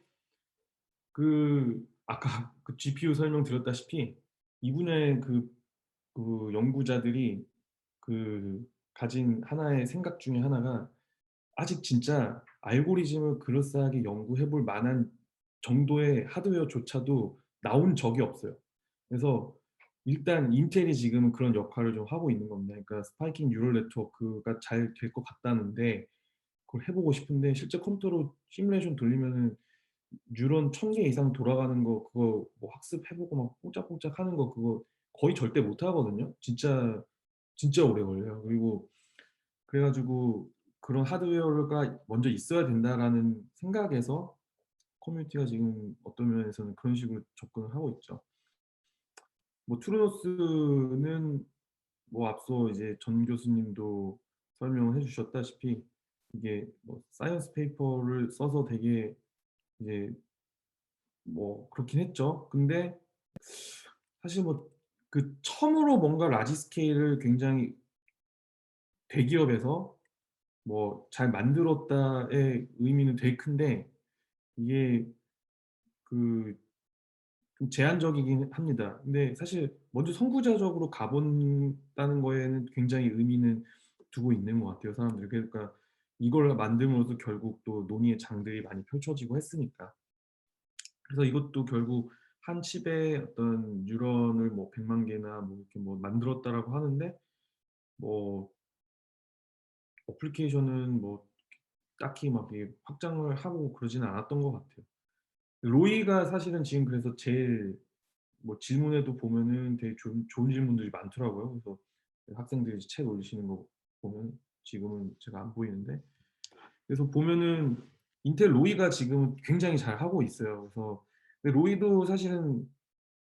아까 그 GPU 설명드렸다시피 이 분야의 연구자들이 가진 하나의 생각 중에 하나가, 아직 진짜 알고리즘을 그럴싸하게 연구해 볼 만한 정도의 하드웨어조차도 나온 적이 없어요. 그래서 일단 인텔이 지금은 그런 역할을 좀 하고 있는 겁니다. 그러니까 스파이킹 뉴럴 네트워크가 잘 될 것 같다는데, 그걸 해 보고 싶은데 실제 컴퓨터로 시뮬레이션 돌리면은 뉴런 1000개 이상 돌아가는 거, 그거 뭐 학습해 보고 막 뽕짝뽕짝 하는 거, 그거 거의 절대 못 하거든요. 진짜 오래 걸려요. 그리고 그래 가지고 '그런 하드웨어가 먼저 있어야 된다.'라는 생각에서 커뮤니티가 지금 어떤 면에서는 그런 식으로 접근을 하고 있죠. 뭐 투르노스는 뭐 앞서 이제 전 교수님도 설명을 해 주셨다시피 이게 뭐 사이언스 페이퍼를 써서 되게 이제 뭐 그렇긴 했죠. 근데 사실 뭐 처음으로 뭔가 라지 스케일을 굉장히 대기업에서 뭐 잘 만들었다의 의미는 되게 큰데, 이게 그 좀 제한적이긴 합니다. 근데 사실 먼저 선구자적으로 가 본다는 거에는 굉장히 의미는 두고 있는 것 같아요, 사람들이. 그러니까 이걸 만듦으로써 결국 또 논의의 장들이 많이 펼쳐지고 했으니까. 그래서 이것도 결국 한 칩에 어떤 뉴런을 뭐 100만 개나 뭐 이렇게 뭐 만들었다라고 하는데, 뭐 어플리케이션은 뭐 딱히 막 이렇게 확장을 하고 그러지는 않았던 것 같아요. 로이가 사실은 지금 그래서 제일 뭐 질문에도 보면은 되게 좋은 질문들이 많더라고요. 그래서 학생들이 책 올리시는 거 보면, 지금은 제가 안 보이는데, 그래서 보면은 인텔 로이가 지금 굉장히 잘하고 있어요. 그래서 근데 로이도 사실은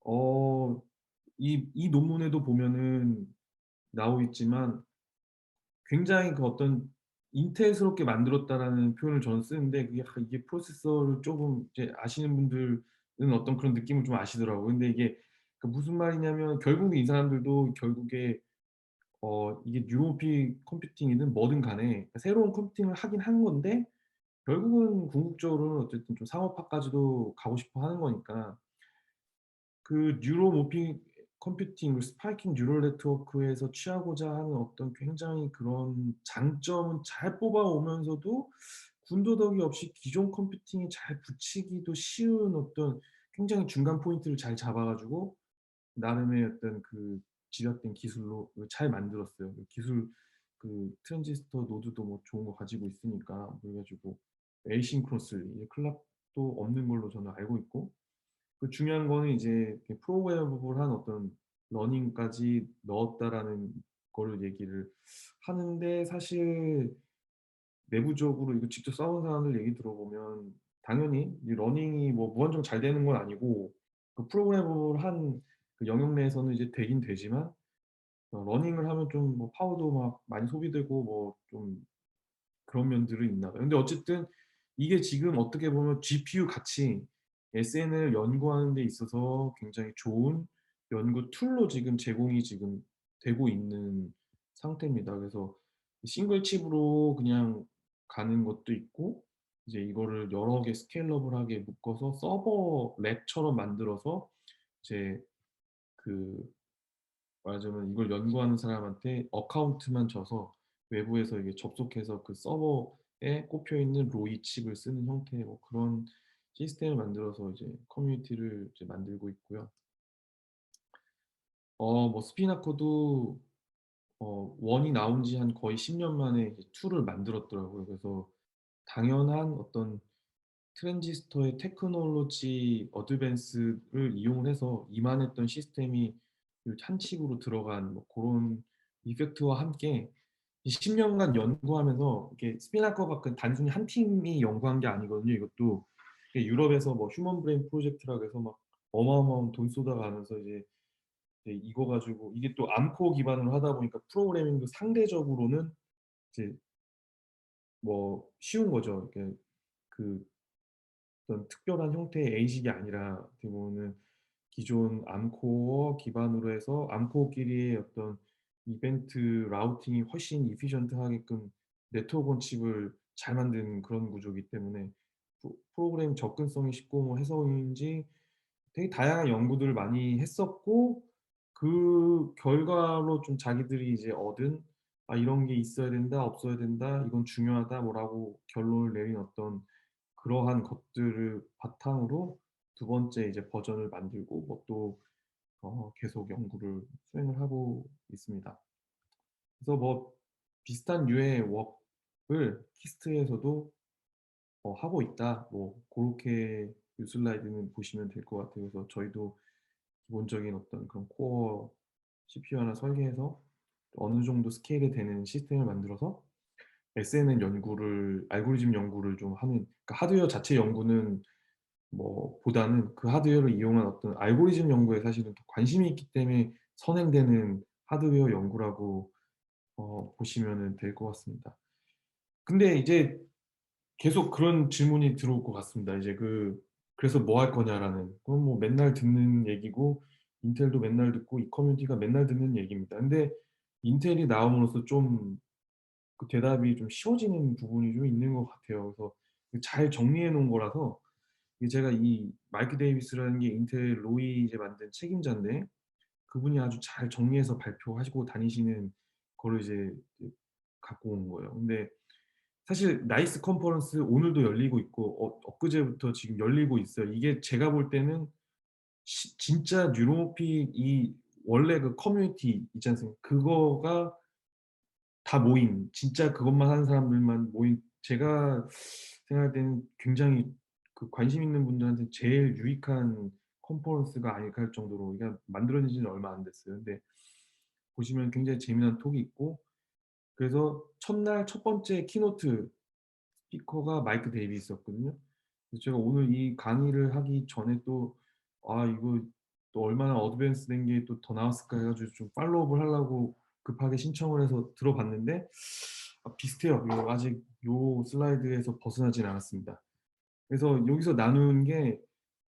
어 이 논문에도 보면은 나오 있지만 굉장히 어떤 "인텔스럽게 만들었다."라는 표현을 저는 쓰는데, 그게 이게 프로세서를 쪼금 이제 아시는 분들은 어떤 그런 느낌을 좀 아시더라고요. 근데 이게 무슨 말이냐면, 결국에 이 사람들도 결국에 이게 뉴로피 컴퓨팅이든 뭐든 간에 새로운 컴퓨팅을 하긴 한 건데, 결국은 궁극적으로는 어쨌든 좀 상업화까지도 가고 싶어 하는 거니까, 뉴로모픽 컴퓨팅, 스파이킹 뉴럴 네트워크에서 취하고자 하는 어떤 굉장히 그런 장점은 잘 뽑아오면서도 군더더기 없이 기존 컴퓨팅에 잘 붙이기도 쉬운 어떤 굉장히 중간 포인트를 잘 잡아 가지고 나름의 어떤 집약된 기술로 잘 만들었어요. 트랜지스터 노드도 뭐 좋은 거 가지고 있으니까, 그래 가지고 에이싱크로스리 이제 클락도 없는 걸로 저는 알고 있고, 중요한 거는 이제 이렇게 프로그래머블한 어떤 러닝까지 넣었다라는 거를 얘기를 하는데, 사실 내부적으로 이거 직접 써본 사람들 얘기 들어보면 당연히 이 러닝이 뭐 무한정 잘 되는 건 아니고, 프로그래머블한 영역 내에서는 이제 되긴 되지만, 러닝을 하면 좀 뭐 파워도 막 많이 소비되고 뭐 좀 그런 면들은 있나 봐요. 근데 어쨌든 이게 지금 어떻게 보면 GPU 같이 SN을 연구하는 데 있어서 굉장히 좋은 연구 툴로 지금 되고 있는 상태입니다. 그래서 싱글 칩으로 그냥 가는 것도 있고, 이제 이거를 여러 개 스케일러블하게 묶어서 서버 랩처럼 만들어서 이제 그 말하자면 이걸 연구하는 사람한테 어카운트만 줘서 외부에서 이게 접속해서 그 서버에 꼽혀 있는 로이 칩을 쓰는 형태의 뭐 그런 시스템을 만들어서 이제 커뮤니티를 이제 만들고 있고요. 뭐 스피나코도 원이 나온 지 한 거의 10년 만에 이제 2를 만들었더라고요. 그래서 당연한 어떤 트랜지스터의 테크놀로지 어드밴스를 이용을 해서 이만했던 시스템이 한 칩으로 들어간 뭐 고런 이펙트와 함께 이 10 년간 연구하면서, 이게 스피나커가 단순히 한 팀이 연구한 게 아니거든요, 이것도. 이게 유럽에서 뭐 휴먼 브레인 프로젝트라고 해서 막 어마어마한 돈 쏟아가면서 이제 이거 가지고, 이게 또 암코어 기반으로 하다 보니까 프로그래밍도 상대적으로는 이제 뭐 쉬운 거죠. 이게 그 어떤 특별한 형태의 A식이 아니라 어떻게 보면은 기존 암코어 기반으로 해서 암코어끼리의 어떤 이벤트 라우팅이 훨씬 이피션트하게끔 네트워크 원칙을 잘 만든 그런 구조이기 때문에 프로그램 접근성이 쉽고 뭐 해서인지 되게 다양한 연구들을 많이 했었고, 그 결과로 좀 자기들이 이제 얻은 '아 이런 게 있어야 된다. 없어야 된다. 이건 중요하다.' 뭐라고 결론을 내린 어떤 그러한 것들을 바탕으로 두 번째 이제 버전을 만들고 뭐 또 계속 연구를 수행을 하고 있습니다. 그래서 뭐 비슷한 류의 워크를 키스트에서도 하고 있다. 뭐 고렇게 이 슬라이드는 보시면 될 것 같아요. 그래서 저희도 기본적인 어떤 그런 코어 CPU 하나 설계해서 어느 정도 스케일이 되는 시스템을 만들어서 SNN 연구를 알고리즘 연구를 좀 하는, 그러니까 하드웨어 자체 연구는 뭐 보다는 그 하드웨어를 이용한 어떤 알고리즘 연구에 사실은 더 관심이 있기 때문에 선행되는 하드웨어 연구라고 보시면은 될 것 같습니다. 근데 이제 계속 그런 질문이 들어올 것 같습니다. 이제 "그래서 뭐 할 거냐?"라는. 그건 뭐 맨날 듣는 얘기고 인텔도 맨날 듣고 이 커뮤니티가 맨날 듣는 얘기입니다. 근데 인텔이 나옴으로써 좀 그 대답이 좀 쉬워지는 부분이 좀 있는 것 같아요. 그래서 그 잘 정리해 놓은 거라서, 이게 제가 이 마이크 데이비스라는 게 인텔 로이 이제 만든 책임자인데, 그분이 아주 잘 정리해서 발표하시고 다니시는 거를 이제 갖고 온 거예요. 근데 사실 나이스 컨퍼런스 오늘도 열리고 있고 엊그제부터 지금 열리고 있어요. 이게 제가 볼 때는 진짜 뉴로모픽 이 원래 그 커뮤니티 있지 않습니까? 그거가 다 모인, 진짜 그것만 하는 사람들만 모인, 제가 생각할 때는 굉장히 그 관심 있는 분들한테 제일 유익한 컨퍼런스가 아닐까 할 정도로, 이게 만들어진 지는 얼마 안 됐어요. 근데 보시면 굉장히 재미난 톡이 있고, 그래서 첫날 첫 번째 키노트 스피커가 마이크 데이비스였거든요. 그래서 제가 오늘 이 강의를 하기 전에 또 '아 이거 또 얼마나 어드밴스된 게 또 더 나왔을까.' 해 가지고 좀 팔로우업을 하려고 급하게 신청을 해서 들어봤는데 비슷해요. 아직 요 슬라이드에서 벗어나진 않았습니다. 그래서 여기서 나눈 게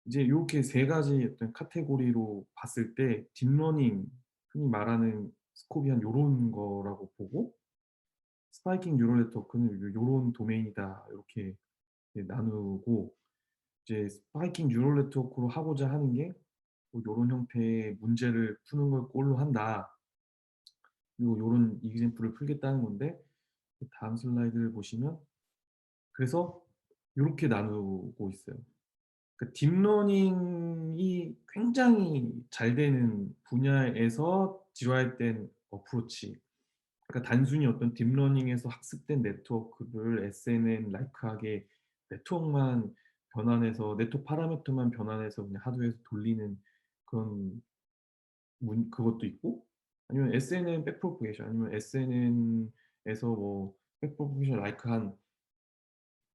이제 요렇게 세 가지 어떤 카테고리로 봤을 때 딥러닝, 흔히 말하는 스코프이 한 요런 거라고 보고, 스파이킹 뉴럴 네트워크는 요런 도메인이다 요렇게 나누고, 이제 스파이킹 뉴럴 네트워크로 하고자 하는 게 뭐 요런 형태의 문제를 푸는 걸 골로 한다. 그리고 요런 이그젬플을 풀겠다는 건데, 그 다음 슬라이드를 보시면 그래서 요렇게 나누고 있어요. 그 딥러닝이 굉장히 잘 되는 분야에서 디라이브된 어프로치. 그러니까 단순히 어떤 딥러닝에서 학습된 네트워크를 SNN 라이크하게 네트워크만 변환해서 네트워크 파라미터만 변환해서 그냥 하드웨어에서 돌리는 그런 그것도 있고, 아니면 SNN 백프로포게이션, 아니면 SNN에서 뭐 백프로포게이션 라이크한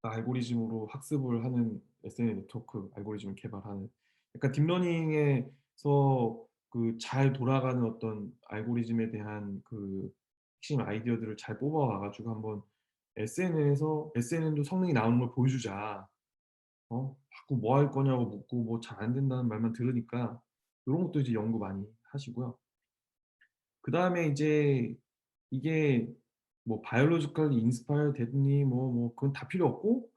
알고리즘으로 학습을 하는 SNN 네트워크 알고리즘을 개발하는, 약간 딥러닝에서 그 잘 돌아가는 어떤 알고리즘에 대한 그 핵심 아이디어들을 잘 뽑아와 가지고 한번 SNN도 성능이 나오는 걸 보여주자. 자꾸 "뭐 할 거냐."고 묻고 뭐 "잘 안 된다."는 말만 들으니까 요런 것도 이제 연구 많이 하시고요. 그다음에 이제 이게 뭐 biologically inspired 됐니 뭐 그건 다 필요 없고,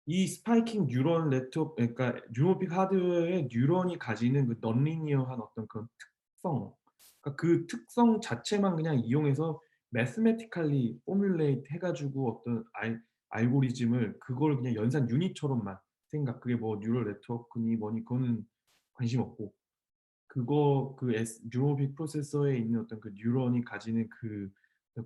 이 스파이킹 뉴럴 네트워크, 그러니까 뉴로픽 하드웨어의 뉴런이 가지는 그 넌리니어한 어떤 그런 특성, 그러니까 그 특성 자체만 그냥 이용해서 mathematically formulate 해 가지고 어떤 알고리즘을 그걸 그냥 연산 유닛처럼만 그게 뭐 뉴럴 네트워크니 뭐니 그거는 관심 없고, 그거 그 뉴로픽 프로세서에 있는 어떤 그 뉴런이 가지는 그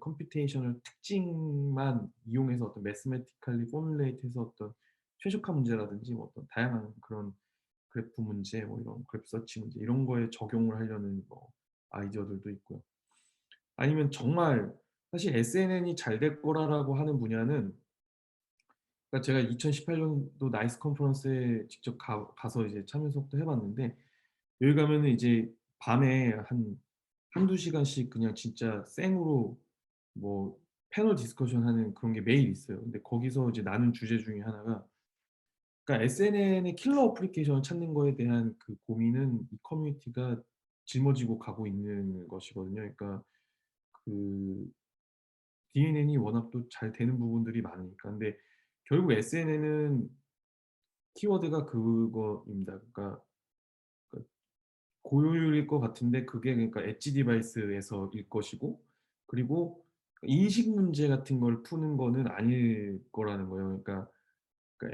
컴퓨테이셔널 특징만 이용해서 어떤 mathematically formulate 해서 어떤 최적화 문제라든지 뭐 어떤 다양한 그런 그래프 문제, 뭐 이런 그래프 서치 문제 이런 거에 적용을 하려는 뭐 아이디어들도 있고요. 아니면 정말 사실 SNN이 잘 될 거라고 하는 분야는, 그러니까 제가 2018 년도 나이스 컨퍼런스에 직접 가서 이제 참여 수업도 해 봤는데, 여기 가면은 이제 밤에 한 1-2 시간씩 그냥 진짜 생으로 뭐 패널 디스커션 하는 그런 게 매일 있어요. 근데 거기서 이제 나눈 주제 중에 하나가, 그러니까 SNN의 킬러 어플리케이션을 찾는 거에 대한 그 고민은 이 커뮤니티가 짊어지고 가고 있는 것이거든요. 그러니까 그 DNN이 워낙 또 잘 되는 부분들이 많으니까. 근데 결국 SNN은 키워드가 그거입니다. 그러니까 고효율일 것 같은데 그게 그러니까 엣지 디바이스에서일 것이고, 그리고 인식 문제 같은 걸 푸는 거는 아닐 거라는 거예요. 그러니까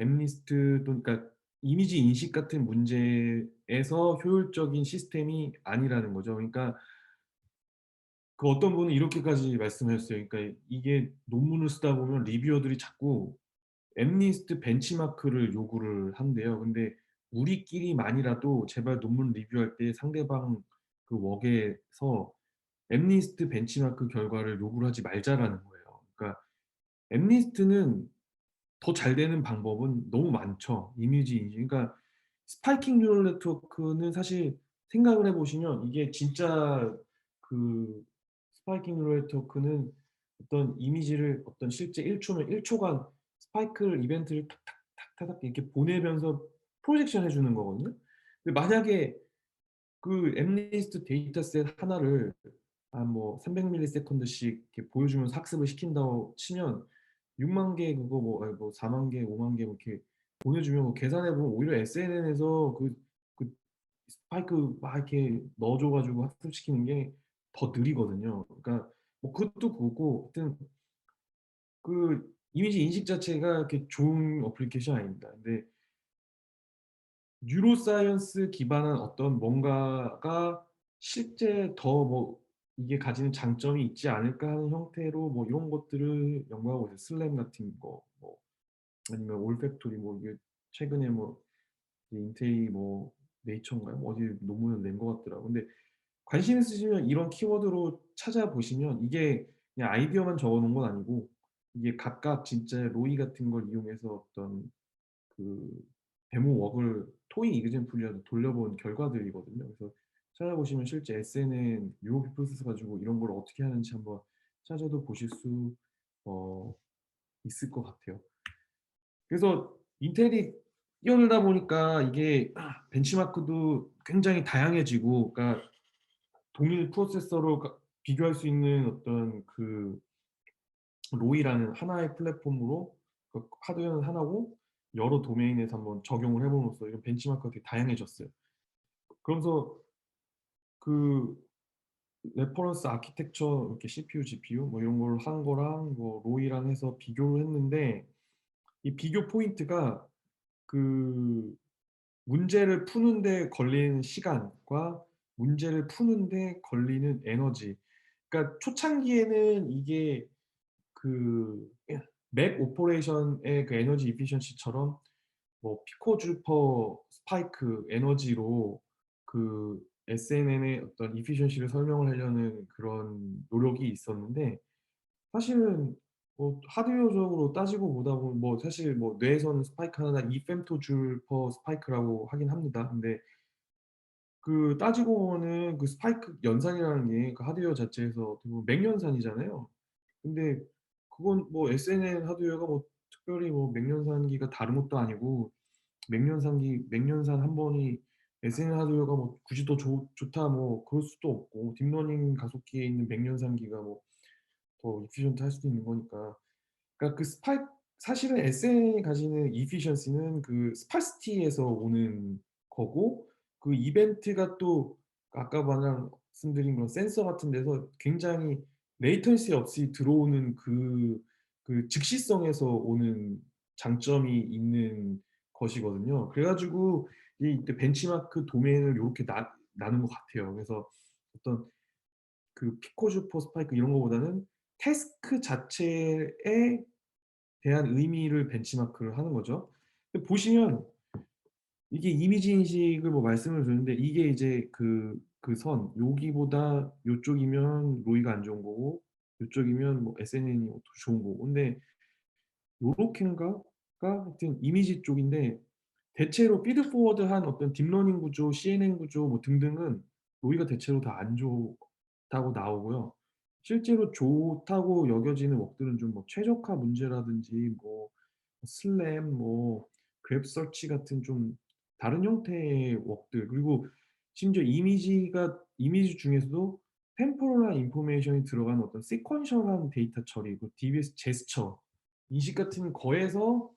엠리스트 또 그러니까 이미지 인식 같은 문제에서 효율적인 시스템이 아니라는 거죠. 그러니까 그 어떤 분은 이렇게까지 말씀하셨어요. 그러니까 이게 논문을 쓰다 보면 리뷰어들이 자꾸 엠리스트 벤치마크를 요구를 한대요. 근데 우리끼리만이라도 제발 논문 리뷰할 때 상대방 그 웍에서 엠리스트 벤치마크 결과를 요구를 하지 말자라는 거예요. 그러니까 엠리스트는 더 잘 되는 방법은 너무 많죠. 이미지 인식. 그러니까 스파이킹 뉴럴 네트워크는 사실 생각을 해 보시면 이게 진짜 그 스파이킹 뉴럴 네트워크는 어떤 이미지를 어떤 실제 1 초면 1 초간 스파이크를 이벤트를 탁탁탁탁탁 이렇게 보내면서 프로젝션 해 주는 거거든요. 근데 만약에 그 엠리스트 데이터셋 하나를 한 뭐 300 밀리세컨드씩 이렇게 보여주면서 학습을 시킨다고 치면 6만 개 그거 뭐 아니 뭐 4만 개, 5만 개 뭐 이렇게 보내주면 뭐 계산해 보면 오히려 SNN에서 그 스파이크 막 이렇게 넣어 줘 가지고 학습시키는 게 더 느리거든요. 그러니까 뭐 그것도 그렇고 하여튼 그 이미지 인식 자체가 이렇게 좋은 어플리케이션이 아닙니다. 근데 뉴로사이언스 기반한 어떤 뭔가가 실제 더 뭐 이게 가지는 장점이 있지 않을까 하는 형태로 뭐 이런 것들을 연구하고 있어요. 슬램 같은 거 뭐 아니면 올팩토리 뭐 이게 최근에 뭐 인테이 뭐 네이처인가요? 뭐 어디 논문을 낸 것 같더라고요. 근데 관심 있으시면 이런 키워드로 찾아보시면 이게 그냥 아이디어만 적어 놓은 건 아니고 이게 각각 진짜 로이 같은 걸 이용해서 어떤 그 데모 웍을 토익 이그젠플이라도 돌려본 결과들이거든요. 그래서 찾아보시면 실제 SNN 뉴로피플스 가지고 이런 걸 어떻게 하는지 한번 찾아도 보실 수 어 있을 것 같아요. 그래서 인텔이 뛰어들다 보니까 이게 벤치마크도 굉장히 다양해지고, 그러니까 동일 프로세서로 비교할 수 있는 어떤 그 로이라는 하나의 플랫폼으로 그 하드웨어는 하나고 여러 도메인에서 한번 적용을 해 봄으로써 이런 벤치마크가 되게 다양해졌어요. 그러면서 그 레퍼런스 아키텍처 이렇게 CPU, GPU 뭐 이런 걸 한 거랑 뭐 로이랑 해서 비교를 했는데 이 비교 포인트가 그 문제를 푸는데 걸리는 시간과 문제를 푸는데 걸리는 에너지. 그러니까 초창기에는 이게 그 맥 오퍼레이션의 그 에너지 이피션시처럼 뭐 피코 주 스파이크 에너지로 그 SNN의 어떤 efficiency를 설명을 하려는 그런 노력이 있었는데, 사실은 뭐 하드웨어적으로 따지고 보다 보면 뭐 사실 뭐 뇌에서는 스파이크 하나 2 femtojoule per 스파이크라고 하긴 합니다. 근데 그 따지고 보면은 그 스파이크 연산이라는 게 그 하드웨어 자체에서 어떻게 보면 맥연산이잖아요. 근데 그건 뭐 SNN 하드웨어가 뭐 특별히 뭐 맥연산기가 다른 것도 아니고 맥연산 한 번이 SNN 하드웨어가 뭐 굳이 더 좋다 뭐 그럴 수도 없고, 딥러닝 가속기에 있는 맥연산기가 뭐 더 efficient 할 수도 있는 거니까. 그러니까 그 사실은 SNN이 가지는 efficiency는 그 스파시티에서 오는 거고, 그 이벤트가 또 아까 말씀드린 그런 센서 같은 데서 굉장히 레이턴시 없이 들어오는 그 즉시성에서 오는 장점이 있는 것이거든요. 그래 가지고 이 벤치마크 도메인을 요렇게 나눈 것 같아요. 그래서 어떤 그 피코주퍼 스파이크 이런 거보다는 태스크 자체에 대한 의미를 벤치마크를 하는 거죠. 근데 보시면 이게 이미지 인식을 뭐 말씀을 드렸는데 이게 이제 그 선 여기보다 요쪽이면 로이가 안 좋은 거고 요쪽이면 뭐 SNN이 더 좋은 거고. 근데 요렇게인가가 하여튼 이미지 쪽인데 대체로 피드 포워드한 어떤 딥러닝 구조, CNN 구조 뭐 등등은 로이가 대체로 다 안 좋다고 나오고요. 실제로 좋다고 여겨지는 웍들은 좀 뭐 최적화 문제라든지 뭐 슬램 뭐 그랩 서치 같은 좀 다른 형태의 웍들, 그리고 심지어 이미지 중에서도 템포럴한 인포메이션이 들어간 어떤 시퀀셜한 데이터 처리, 그 DBS 제스처 인식 같은 거에서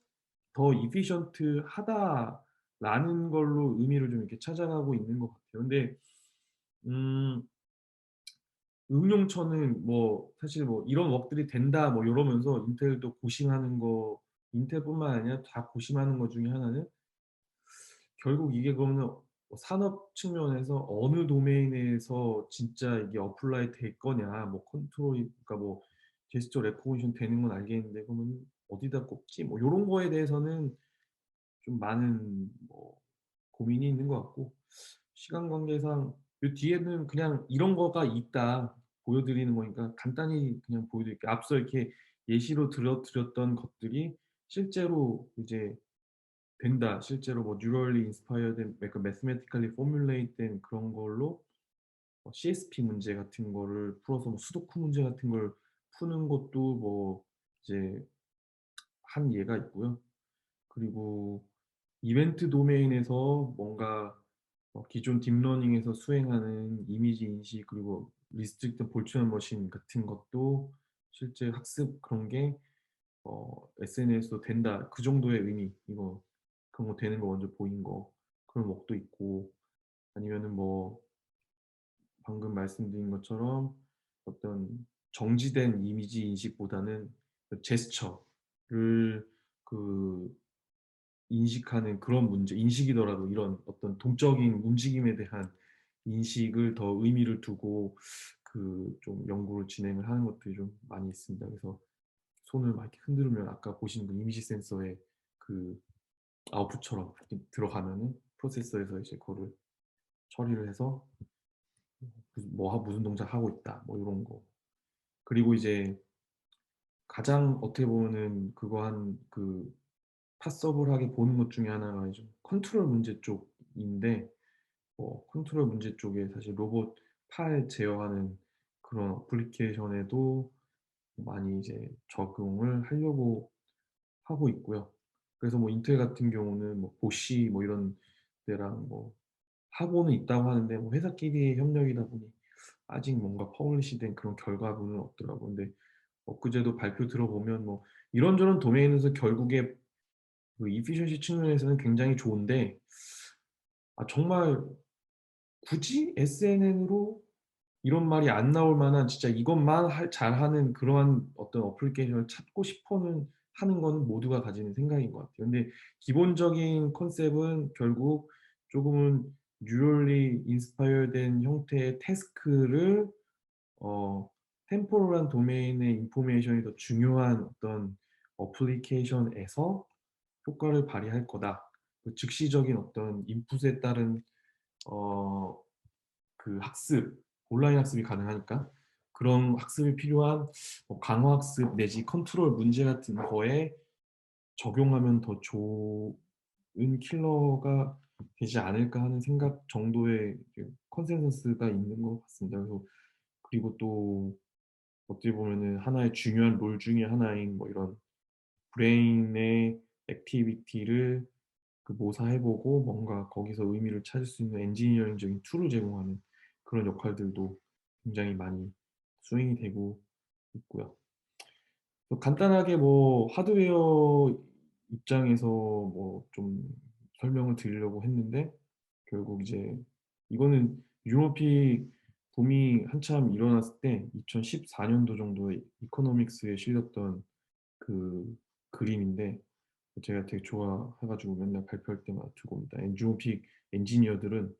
더 efficient하다라는 걸로 의미를 좀 이렇게 찾아가고 있는 것 같아요. 근데 음 응용처는 뭐 사실 뭐 "이런 웍들이 된다." 뭐 요러면서 인텔도 고심하는 거, 인텔뿐만 아니라 다 고심하는 것 중에 하나는 결국 이게 그러면은 산업 측면에서 어느 도메인에서 진짜 이게 어플라이 될 거냐, 뭐 컨트롤이, 그러니까 뭐 제스처 레코그니션 되는 건 알겠는데 그러면 어디다 꼽지? 뭐 요런 거에 대해서는 좀 많은 뭐 고민이 있는 것 같고, 시간 관계상 요 뒤에는 그냥 이런 거가 있다 보여드리는 거니까 간단히 그냥 보여드릴게요. 앞서 이렇게 예시로 들어 드렸던 것들이 실제로 이제 된다. 실제로 뭐 뉴럴리 인스파이어드 그러니까 매스매티컬리 포뮬레이트 된 그런 걸로 CSP 문제 같은 거를 풀어서 뭐 수도쿠 문제 같은 걸 푸는 것도 뭐 이제 한 예가 있고요. 그리고 이벤트 도메인에서 뭔가 기존 딥러닝에서 수행하는 이미지 인식, 그리고 리스트릭트 볼츠널 머신 같은 것도 실제 학습 그런 게 SNS도 된다. 그 정도의 의미, 이거 그런 거 되는 거 먼저 보인 거, 그런 웍도 있고, 아니면은 뭐 방금 말씀드린 것처럼 어떤 정지된 이미지 인식보다는 그 제스처를 그 인식하는 그런 문제, 인식이더라도 이런 어떤 동적인 움직임에 대한 인식을 더 의미를 두고 그 좀 연구를 진행을 하는 것들이 좀 많이 있습니다. 그래서 손을 막 이렇게 흔들면 아까 보신 그 이미지 센서의 그 아웃풋처럼 이렇게 들어가면은 프로세서에서 이제 그거를 처리를 해서 무슨 동작 하고 있다 뭐 요런 거. 그리고 이제 가장 어떻게 보면은 그거 한 그 팟서블하게 보는 것 중에 하나가 이제 컨트롤 문제 쪽인데, 컨트롤 문제 쪽에 사실 로봇 팔 제어하는 그런 어플리케이션에도 많이 이제 적용을 하려고 하고 있고요. 그래서 뭐 인텔 같은 경우는 뭐 보쉬 뭐 이런 데랑 뭐 하고는 있다고 하는데 뭐 회사끼리의 협력이다 보니 아직 뭔가 퍼블리시 된 그런 결과물은 없더라고요. 근데 엊그제도 발표 들어보면 뭐 이런저런 도메인에서 결국에 그 efficiency 측면에서는 굉장히 좋은데, 정말 굳이 SNN으로 이런 말이 안 나올 만한 진짜 이것만 잘하는 그러한 어떤 어플리케이션을 찾고 싶어는 하는 거는 모두가 가지는 생각인 것 같아요. 근데 기본적인 컨셉은 결국 조금은 뉴럴리 인스파이어 된 형태의 태스크를 템포럴한 도메인의 인포메이션이 더 중요한 어떤 어플리케이션에서 효과를 발휘할 거다. 그 즉시적인 어떤 인풋에 따른 어 그 학습, 온라인 학습이 가능하니까 그런 학습이 필요한 뭐 강화 학습 내지 컨트롤 문제 같은 거에 적용하면 더 좋은 킬러가 되지 않을까 하는 생각 정도의 그 컨센서스가 있는 것 같습니다. 그래서 그리고 또 어떻게 보면은 하나의 중요한 롤 중에 하나인 뭐 이런 브레인의 액티비티를 그 모사해 보고 뭔가 거기서 의미를 찾을 수 있는 엔지니어링적인 툴을 제공하는 그런 역할들도 굉장히 많이 수행이 되고 있고요. 또 간단하게 뭐 하드웨어 입장에서 뭐 좀 설명을 드리려고 했는데, 결국 이제 이거는 유로피 붐이 한참 일어났을 때 2014 년도 정도에 이코노믹스에 실렸던 그 그림인데, 제가 되게 좋아해 가지고 맨날 발표할 때마다 들고 옵니다. 엔주오픽 엔지니어들은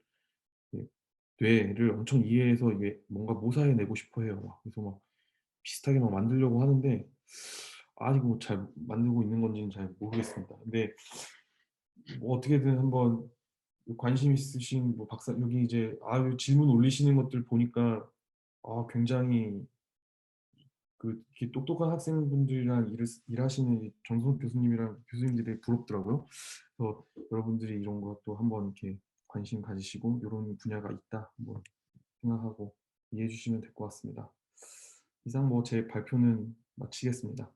이제 뇌를 엄청 이해해서 이게 뭔가 모사해 내고 싶어 해요. 그래서 막 비슷하게 막 만들려고 하는데 아직 뭐 잘 만들고 있는 건지는 잘 모르겠습니다. 근데 뭐 어떻게든 한번 관심 있으신 뭐 박사 여기 이제 질문 올리시는 것들 보니까 굉장히 그 이렇게 똑똑한 학생분들이랑 일하시는 이 정선욱 교수님이랑 교수님들이 부럽더라고요. 그래서 여러분들이 이런 것도 한번 이렇게 관심 가지시고 요런 분야가 있다 한번 생각하고 이해해 주시면 될 것 같습니다. 이상 뭐 제 발표는 마치겠습니다.